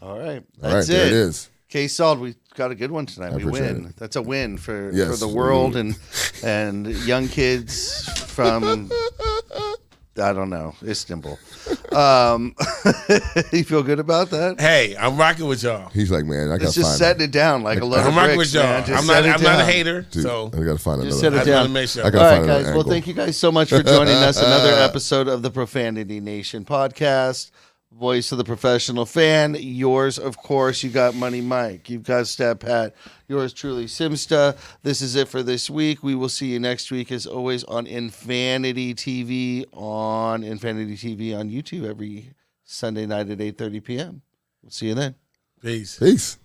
All right. That's it. There it is. Case solved. We got a good one tonight. We win. That's a win for the world and young kids from I don't know. Istanbul. You feel good about that? Hey, I'm rocking with y'all. He's like, man, I got It's to just find setting it down like a load I'm of rocking bricks, with y'all. man. Just I'm set not it a down. hater. Dude, So I got to find Just another. set it I down. want to make sure. I got All to right, find guys. another Well, angle. thank you guys so much for joining us. Another episode of the Profanity Nation podcast. Voice of the professional fan. Yours, of course. You got Money Mike. You've got Stat Pat. Yours truly, Simsta. This is it for this week. We will see you next week, as always, on Infanity TV on YouTube every Sunday night at 8:30 p.m. We'll see you then. Peace. Peace.